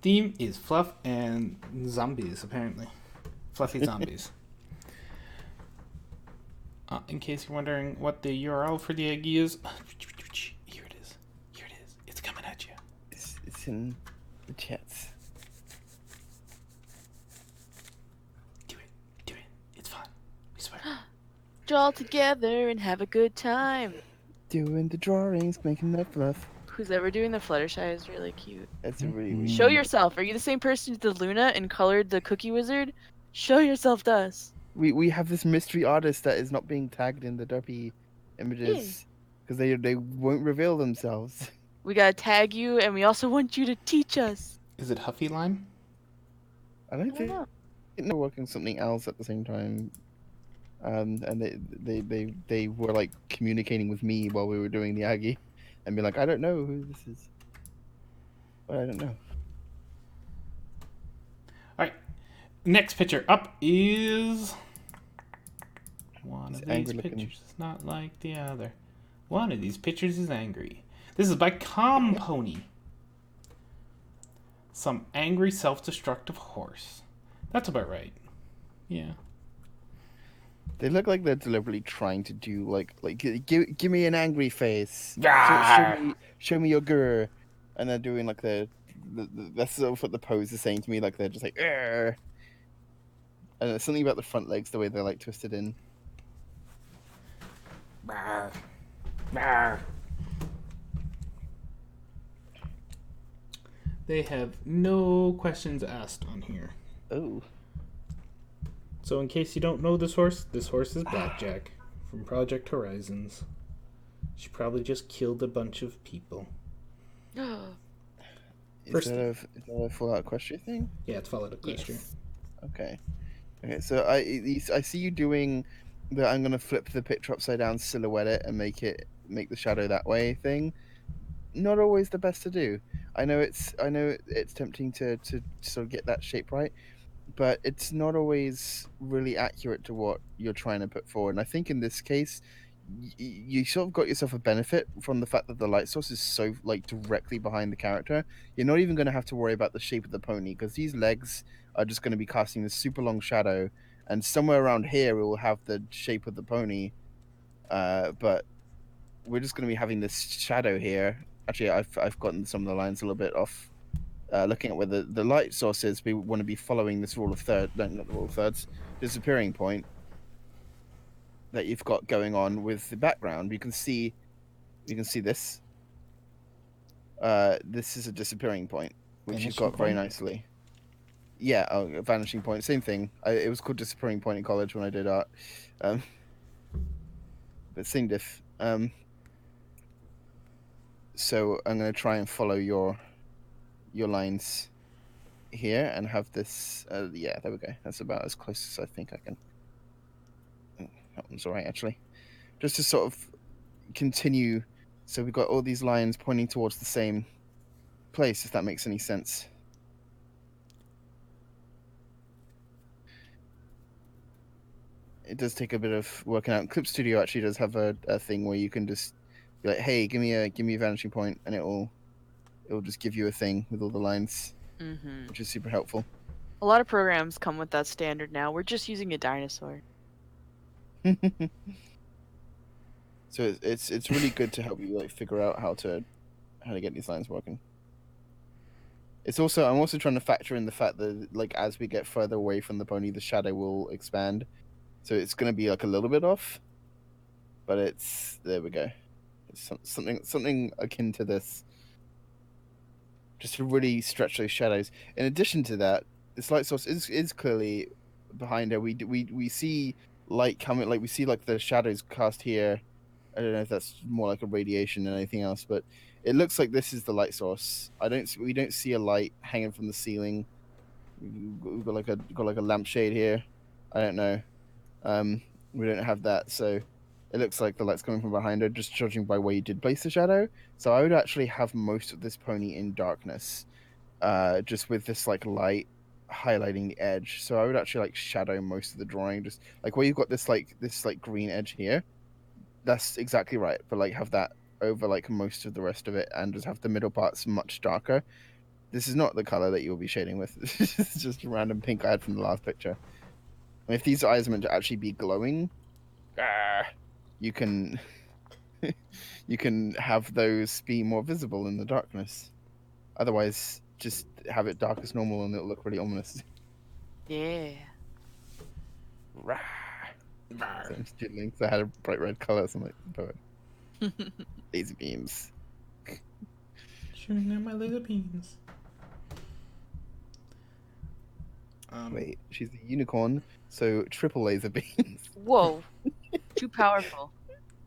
Theme is fluff and zombies, apparently. Fluffy zombies. In case you're wondering what the URL for the Aggie is, here it is. Here it is. It's coming at you. It's in the chats. Do it. It's fun. We swear. Draw together and have a good time. Doing the drawings, making that fluff. Who's ever doing the Fluttershy is really cute. That's a really Show yourself. Are you the same person who did Luna and colored the Cookie Wizard? Show yourself to us. We have this mystery artist that is not being tagged in the derpy images because they won't reveal themselves. We gotta tag you, and we also want you to teach us. Is it Huffy Lime? I don't think they're working something else at the same time. And they were like communicating with me while we were doing the Aggie, and be like, I don't know who this is. But I don't know. All right. Next picture up is one of these pictures is not like the other. One of these pictures is angry. This is by Compony. Some angry self-destructive horse. That's about right. Yeah. They look like they're deliberately trying to do give me an angry face. Rawr. Show me your grr. And they're doing like that's sort of what the pose is saying to me, like they're just like Arr. And there's something about the front legs, the way they're like twisted in. Rawr. Rawr. They have no questions asked on here. Oh. So in case you don't know this horse is Blackjack from Project Horizons. She probably just killed a bunch of people. Is that a Fallout Equestria thing? Yeah, it's Fallout Equestria. Yes. Okay. Okay, so I see you doing the I'm gonna flip the picture upside down, silhouette it, and make the shadow that way thing. Not always the best to do. I know it's tempting to sort of get that shape right, but it's not always really accurate to what you're trying to put forward. And I think in this case, you sort of got yourself a benefit from the fact that the light source is so like directly behind the character. You're not even going to have to worry about the shape of the pony, because these legs are just going to be casting this super long shadow, and somewhere around here it will have the shape of the pony. But we're just going to be having this shadow here. Actually, I've gotten some of the lines a little bit off. Looking at where the light source is, we want to be following this rule of thirds, not the rule of thirds, disappearing point that you've got going on with the background. You can see this. This is a disappearing point, which you've got very nicely. Yeah, a vanishing point, same thing. It was called disappearing point in college when I did art, but same diff. So I'm going to try and follow your lines here and have this. Yeah, there we go. That's about as close as I think I can. That one's all right, actually. Just to sort of continue. So we've got all these lines pointing towards the same place, if that makes any sense. It does take a bit of working out. Clip Studio actually does have a thing where you can just be like, hey, give me a vanishing point, and it'll just give you a thing with all the lines, which is super helpful. A lot of programs come with that standard now. We're just using a dinosaur. So it's really good to help you like figure out how to get these lines working. I'm also trying to factor in the fact that like as we get further away from the pony, the shadow will expand, so it's going to be like a little bit off, but there we go. It's something akin to this, just to really stretch those shadows. In addition to that, this light source is clearly behind her. We see light coming, like we see like the shadows cast here. I don't know if that's more like a radiation than anything else, but it looks like this is the light source. We don't see a light hanging from the ceiling. We've got like a lampshade here. I don't know. We don't have that, so it looks like the light's coming from behind her, just judging by where you did place the shadow. So I would actually have most of this pony in darkness, just with this like light highlighting the edge. So I would actually like shadow most of the drawing, just like where you've got this green edge here. That's exactly right, but like have that over like most of the rest of it, and just have the middle parts much darker. This is not the color that you'll be shading with. It's just a random pink I had from the last picture. And if these eyes are meant to actually be glowing, you can have those be more visible in the darkness. Otherwise, just have it dark as normal and it'll look really ominous. Yeah. So I'm just doodling because I had a bright red color, so I'm like, poet. Laser beams. Shooting at my laser beams. Wait, she's a unicorn, so triple laser beams. Whoa. Too powerful.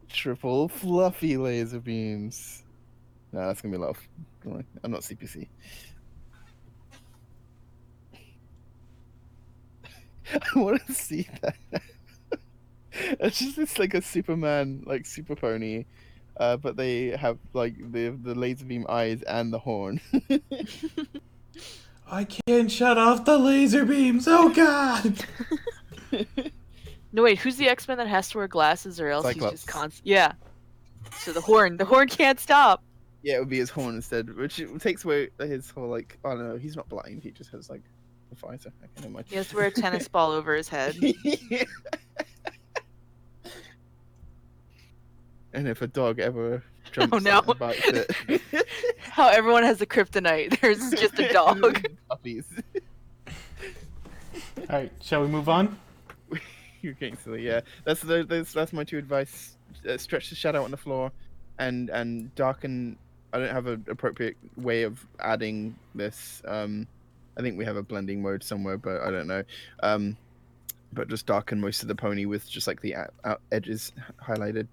Triple fluffy laser beams. No, that's gonna be a lot of. I'm not CPC. I want to see that. It's just like a Superman, like super pony, but they have like the laser beam eyes and the horn. I can't shut off the laser beams. Oh God! No, wait. Who's the X-Men that has to wear glasses, or else Cyclops. he's just constant? Yeah. So the horn can't stop. Yeah, it would be his horn instead, which takes away his whole like. I don't know. He's not blind. He just has like visor. Okay, never mind. He has to wear a tennis ball over his head. And if a dog ever jumps Oh no! and bites it, How everyone has a kryptonite. There's just a dog. Puppies. All right, shall we move on? You're getting silly. Yeah, that's my two advice. Stretch the shadow on the floor, and darken. I don't have an appropriate way of adding this. I think we have a blending mode somewhere, but I don't know. But just darken most of the pony with just like the out edges highlighted.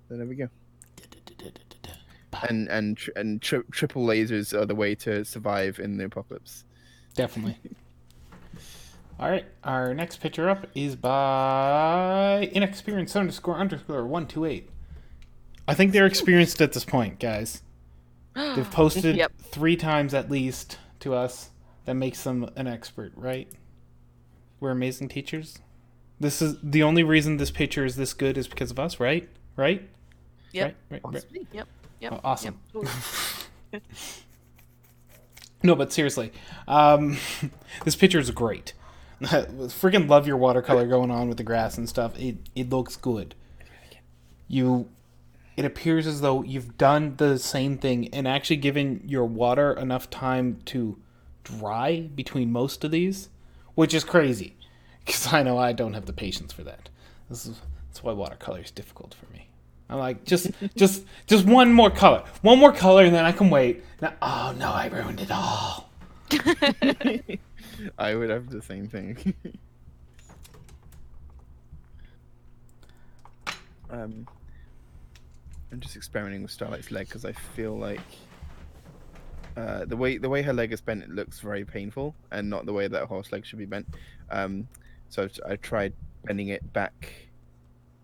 So there we go. And triple lasers are the way to survive in the apocalypse. Definitely. All right, our next picture up is by inexperienced__128. I think they're experienced at this point, guys. They've posted Yep. 3 times at least to us. That makes them an expert, right? We're amazing teachers. This is the only reason this picture is this good is because of us, right? Right? Yep. Right. Yep. Yep. Oh, awesome. Yep. No, but seriously, this picture is great. Freaking love your watercolor going on with the grass and stuff. It looks good. It appears as though you've done the same thing and actually given your water enough time to dry between most of these, which is crazy because I know I don't have the patience for that. That's why watercolor is difficult for me. I'm like, just one more color, and then I can wait. Now, oh no, I ruined it all. I would have the same thing. I'm just experimenting with Starlight's leg because I feel like the way her leg is bent, it looks very painful, and not the way that a horse leg should be bent. So I tried bending it back.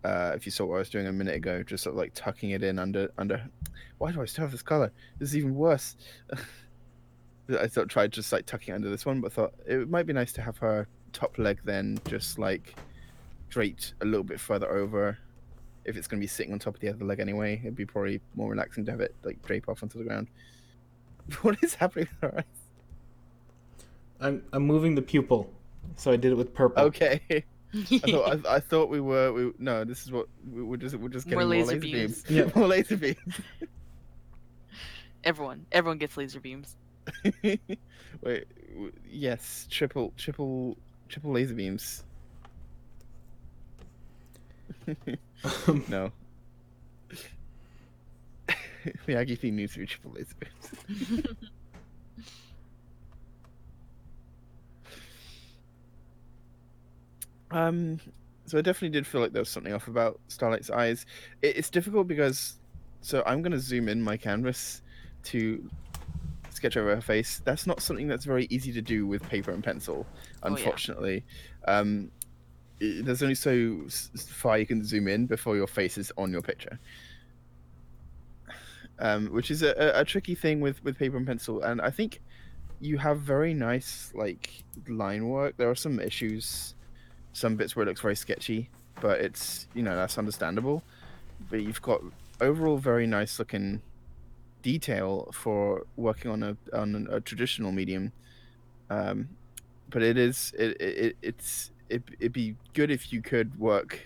If you saw what I was doing a minute ago, just sort of like tucking it in under. Why do I still have this color? This is even worse. I tried just like tucking it under this one, but thought it might be nice to have her top leg then just like draped a little bit further over. If it's going to be sitting on top of the other leg anyway, it'd be probably more relaxing to have it like drape off onto the ground. What is happening with her eyes? I'm moving the pupil, so I did it with purple. Okay. I thought we were. No, this is what we're just getting more laser beams. Yeah. More laser beams. Everyone gets laser beams. Wait, yes, triple laser beams. No. The Aggie theme needs to be triple laser beams. So I definitely did feel like there was something off about Starlight's eyes. It's difficult because, so I'm gonna zoom in my canvas to sketch over her face. That's not something that's very easy to do with paper and pencil, unfortunately. There's only so far you can zoom in before your face is on your picture. Which is a tricky thing with paper and pencil, and I think you have very nice like line work. There are some issues, some bits where it looks very sketchy, but it's, you know, that's understandable. But you've got overall very nice looking detail for working on a traditional medium. But it'd be good if you could work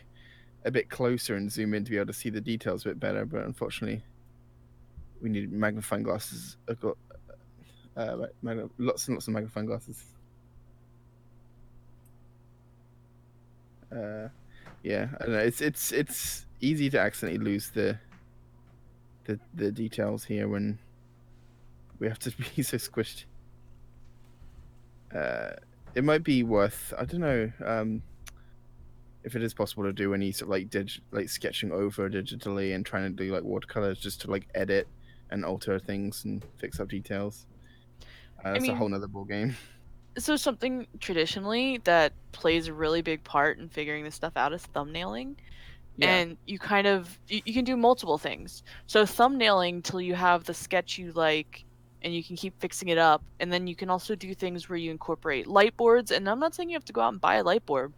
a bit closer and zoom in to be able to see the details a bit better. But unfortunately, we need magnifying glasses. I've got lots and lots of magnifying glasses. Yeah, I don't know. It's easy to accidentally lose the details here when we have to be so squished. It might be worth, I don't know, if it is possible to do any sort of like sketching over digitally and trying to do like watercolors just to like edit and alter things and fix up details. That's a whole nother ball game. So something traditionally that plays a really big part in figuring this stuff out is thumbnailing. Yeah. And you kind of you can do multiple things. So thumbnailing till you have the sketch you like, and you can keep fixing it up. And then you can also do things where you incorporate light boards. And I'm not saying you have to go out and buy a light board.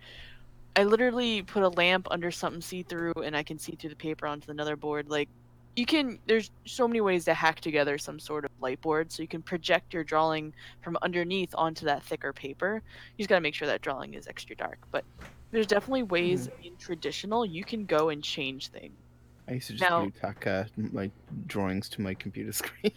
I literally put a lamp under something see-through, and I can see through the paper onto another board. Like, there's so many ways to hack together some sort of light board, so you can project your drawing from underneath onto that thicker paper. You just gotta make sure that drawing is extra dark. But there's definitely ways in traditional you can go and change things. I used to just Now- blue tack my drawings to my computer screen.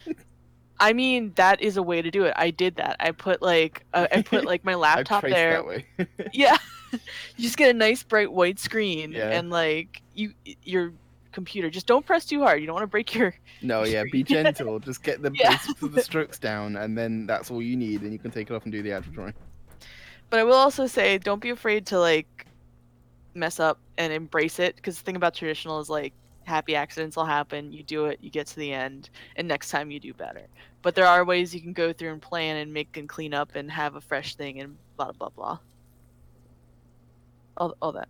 I mean, that is a way to do it. I did that. I put like my I laptop traced there. that way. Yeah. You just get a nice bright white screen Yeah. and like your computer. Just don't press too hard. You don't want to break your No, yeah, be gentle. Just get the Yeah. basics of the strokes down, and then that's all you need, and you can take it off and do the actual drawing. But I will also say, don't be afraid to like mess up and embrace it, because the thing about traditional is like happy accidents will happen. You do it, you get to the end, and next time you do better. But there are ways you can go through and plan and make and clean up and have a fresh thing and blah blah blah. All that.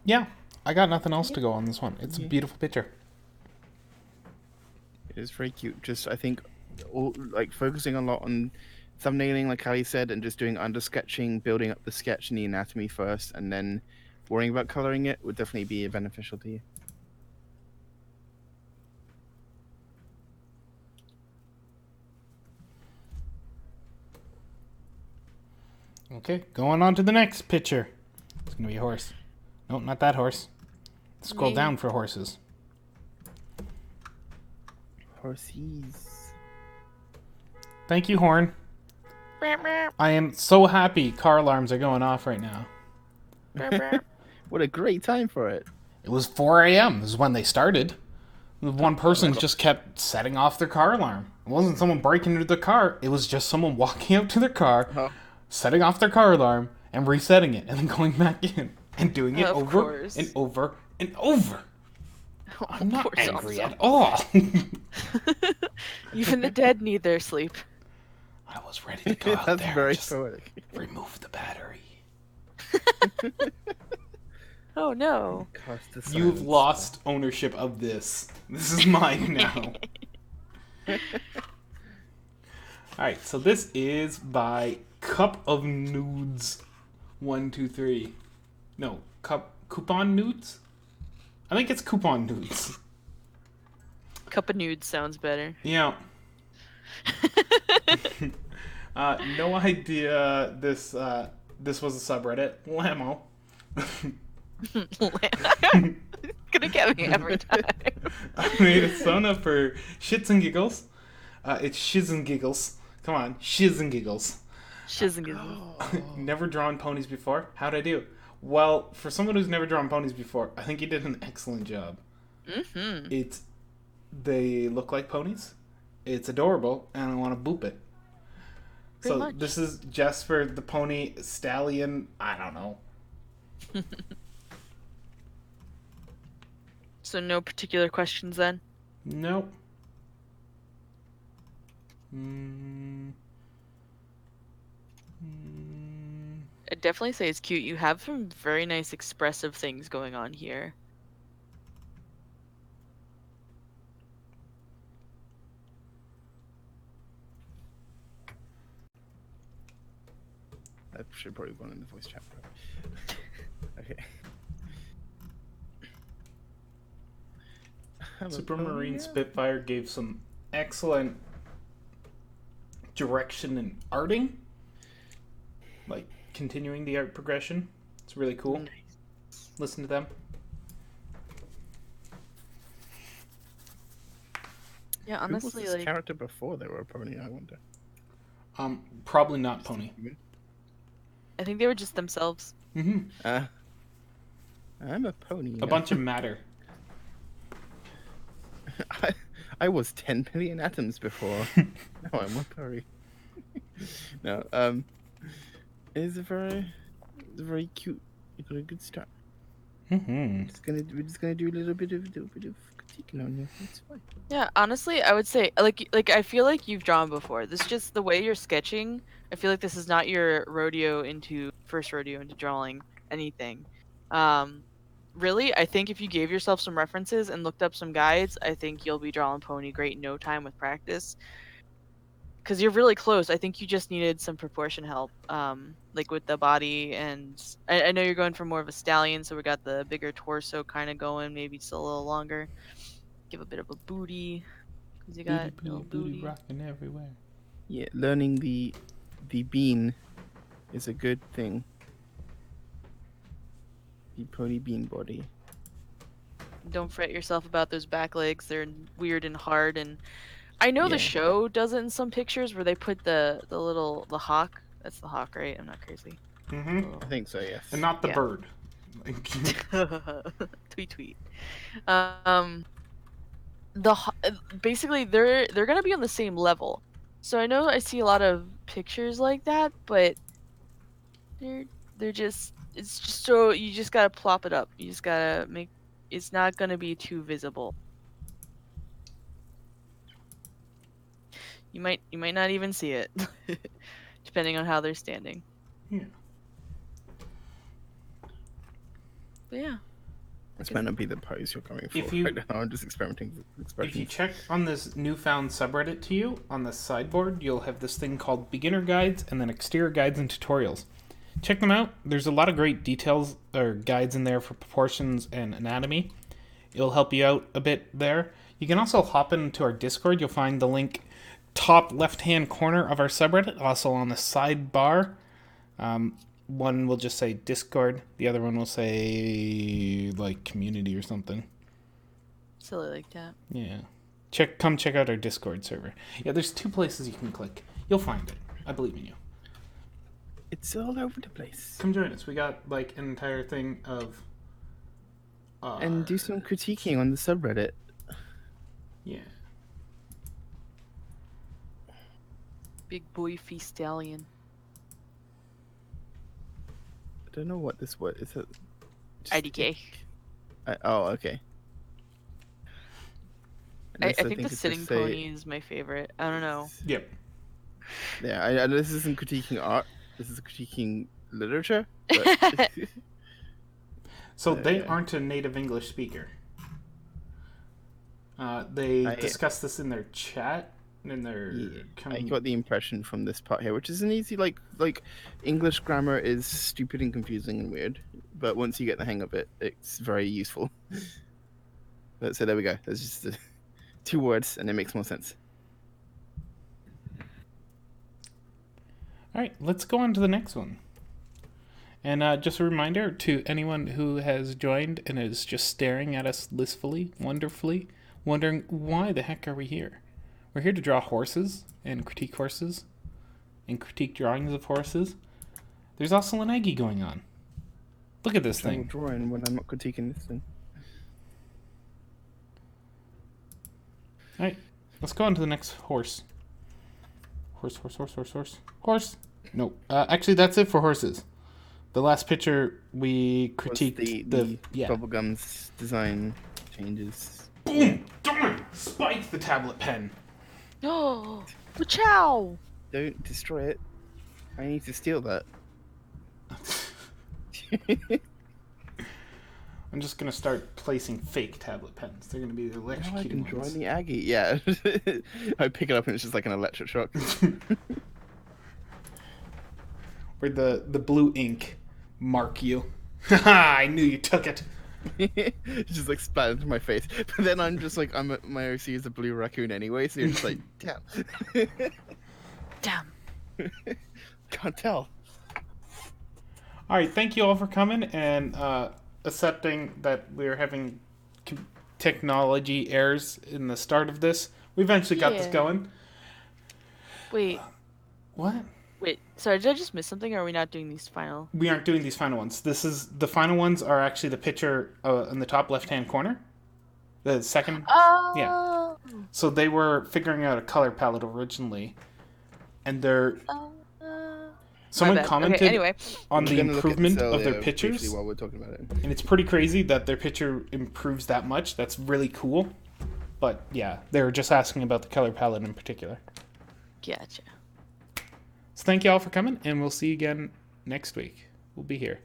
Yeah, I got nothing else to go on this one. It's a beautiful picture. It is very cute. Just, I think, like focusing a lot on thumbnailing, like Ali said, and just doing under sketching, building up the sketch and the anatomy first, and then worrying about coloring it would definitely be beneficial to you. Okay, going on to the next picture. It's gonna be a horse. Nope, not that horse. Scroll Me. down for horses. Horses. Thank you, Horn. I am so happy car alarms are going off right now. What a great time for it. It was 4 a.m. is when they started. One person just kept setting off their car alarm. It wasn't someone breaking into their car. It was just someone walking out to their car, setting off their car alarm, and resetting it, and then going back in and doing it Of over course. and over and over. I'm not Poor angry Salsa. at all. Even the dead need their sleep. I was ready to go out That's there very and just poetic. remove the battery. Oh no. Cast the You've silence. lost ownership of this. This is mine now. Alright, so this is by Cup of Nudes 123. No, Coupon Nudes? I think it's Coupon Nudes. Cup of nudes sounds better. Yeah. No idea this was a subreddit. Lamo. Gonna get me every time. I made a sona for shits and giggles. It's shiz and giggles. Come on, shiz and giggles. Shizzing. Never drawn ponies before. How'd I do? Well, for someone who's never drawn ponies before, I think you did an excellent job. Mm-hmm. They look like ponies. It's adorable, and I want to boop it. Pretty So much. this is just for the pony stallion. I don't know. So no particular questions then? Nope. Mm. I'd definitely say it's cute. You have some very nice expressive things going on here. That should probably go on in the voice chat. Okay. Supermarine Spitfire gave some excellent direction and arting. Like, continuing the art progression. It's really cool. Nice. Listen to them. Yeah, Who was honestly, this like character before they were a pony, I wonder? Probably not pony. I think they were just themselves. Mm-hmm. I'm a pony. A bunch of matter. I was 10 billion atoms before. Now I'm a furry. No, it's a very cute. You got a good start. Mm-hmm. We're just gonna do a little bit of critiquing on you. It's fine. Yeah, honestly, I would say like I feel like you've drawn before. This just the way you're sketching. I feel like this is not your first rodeo into drawing anything. really, I think if you gave yourself some references and looked up some guides, I think you'll be drawing pony great in no time with practice. Because you're really close. I think you just needed some proportion help, like with the body, and I know you're going for more of a stallion, so we got the bigger torso kind of going, maybe just a little longer. Give a bit of a booty, because you got Booty, a little booty, booty booty. rocking everywhere. Yeah, learning the bean is a good thing. The pony bean body. Don't fret yourself about those back legs. They're weird and hard, and I know Yeah. the show does it in some pictures where they put the hawk. That's the hawk, right? I'm not crazy. Mm-hmm. I think so, yes. And not the Yeah. bird. Tweet tweet. Basically they're gonna be on the same level. So I know I see a lot of pictures like that, but they're just it's just so you just gotta plop it up. You just gotta make it's not gonna be too visible. You might not even see it, depending on how they're standing. Yeah. But yeah. This might not be the pose you're going for If you- right now. I'm just experimenting with If expressions. you check on this newfound subreddit to you, on the sideboard, you'll have this thing called Beginner Guides and then Exterior Guides and Tutorials. Check them out. There's a lot of great details or guides in there for proportions and anatomy. It'll help you out a bit there. You can also hop into our Discord. You'll find the link top left-hand corner of our subreddit, also on the sidebar. One will just say Discord. The other one will say, like, community or something. Silly like that. Yeah. Come check out our Discord server. Yeah, there's 2 places you can click. You'll find it. I believe in you. It's all over the place. Come join us. We got, like, an entire thing of... And do some critiquing on the subreddit. Yeah. Big boy stallion. I don't know what this word is. It just- IDK. Oh, okay. I Unless think the it's sitting just say- pony is my favorite. I don't know. Yep. Yeah, this isn't critiquing art. This is critiquing literature. But So they yeah. aren't a native English speaker. They I- discussed this in their chat, in their... I got the impression from this part here, which is an easy like English grammar is stupid and confusing and weird, but once you get the hang of it, it's very useful. So there we go. There's just 2 words, and it makes more sense. All right, let's go on to the next one. And just a reminder to anyone who has joined and is just staring at us blissfully, wonderfully, wondering why the heck are we here? We're here to draw horses and critique drawings of horses. There's also an Aggie going on. Look at this I'm thing. drawing when I'm not critiquing this thing. All right, let's go on to the next horse. Horse. No, actually, that's it for horses. The last picture we Once critiqued the yeah. bubblegum's design changes. Boom! Darn! Spike the tablet pen. Oh, ciao! Don't destroy it. I need to steal that. I'm just gonna start placing fake tablet pens. They're gonna be the Now I electrocuting can draw ones. the Aggie. Yeah. I pick it up and it's just like an electric shock. Where the blue ink mark you. Haha! I knew you took it. It's just like spat into my face. But then I'm just like, my OC is a blue raccoon anyway, so you're just like, damn. Damn. Can't tell. All right, thank you all for coming and accepting that we're having technology errors in the start of this. We eventually got this Yeah. going. Wait, What? sorry, did I just miss something, or are we not doing these final? We aren't doing these final ones. The final ones are actually the picture in the top left-hand corner. The second. Oh! So they were figuring out a color palette originally, and they're someone My bad. commented Okay, anyway, on We're the gonna look at improvement this of their earlier pictures, briefly while we're talking about it. and it's pretty crazy that their picture improves that much. That's really cool. But yeah, they were just asking about the color palette in particular. gotcha. So thank you all for coming, and we'll see you again next week. We'll be here.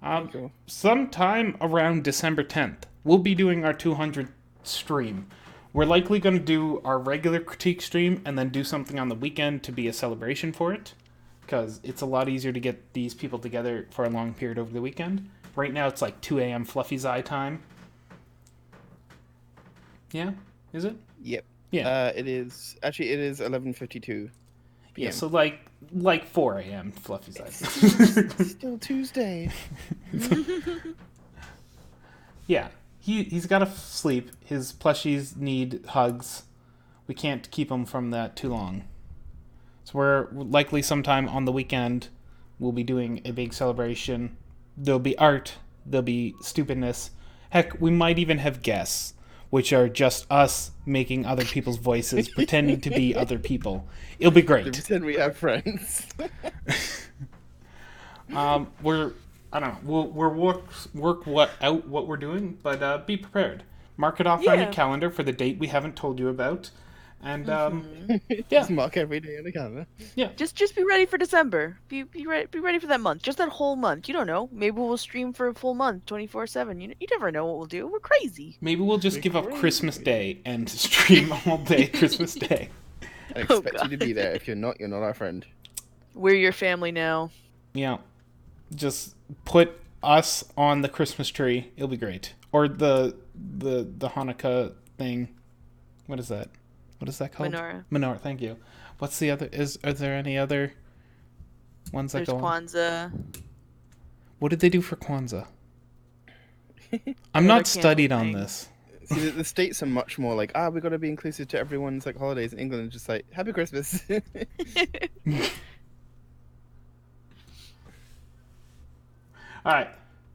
Cool. Sometime around December 10th, we'll be doing our 200th stream. We're likely going to do our regular critique stream and then do something on the weekend to be a celebration for it, because it's a lot easier to get these people together for a long period over the weekend. Right now it's like 2 a.m. Fluffy's eye time. Yeah? Is it? Yep. Yeah. It is 11:52 p.m. Yeah, so like 4 a.m. Fluffy's eye. Still Tuesday. Yeah, he's got to sleep. His plushies need hugs. We can't keep him from that too long. So we're likely sometime on the weekend we'll be doing a big celebration. There'll be art. There'll be stupidness. Heck, we might even have guests, which are just us making other people's voices, pretending to be other people. It'll be great. Pretend we have friends. I don't know. We'll work out what we're doing, but be prepared. Mark it off on your Yeah. calendar for the date we haven't told you about, and yeah, Just mark every day on the calendar. Just be ready for December. Be ready for that month. Just that whole month. You don't know. Maybe we'll stream for a full month, 24/7. You never know what we'll do. We're crazy. maybe we'll just give up Christmas Day and stream all day Christmas Day. I expect God. you to be there. If you're not our friend. We're your family now. Yeah, just put us on the Christmas tree. It'll be great. Or the Hanukkah thing. What is that? What is that called? Menorah. Menorah. Thank you. What's the other? Are there any other ones that There's go on? Kwanzaa. What did they do for Kwanzaa? I'm Another not candle studied on thing. this. See, the states are much more like, we got to be inclusive to everyone's like holidays. In England, it's just like, Happy Christmas. All right.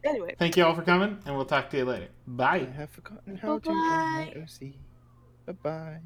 Anyway. Thank you all for coming, and we'll talk to you later. I Bye. have forgotten how to Bye-bye. end my OC. Bye bye.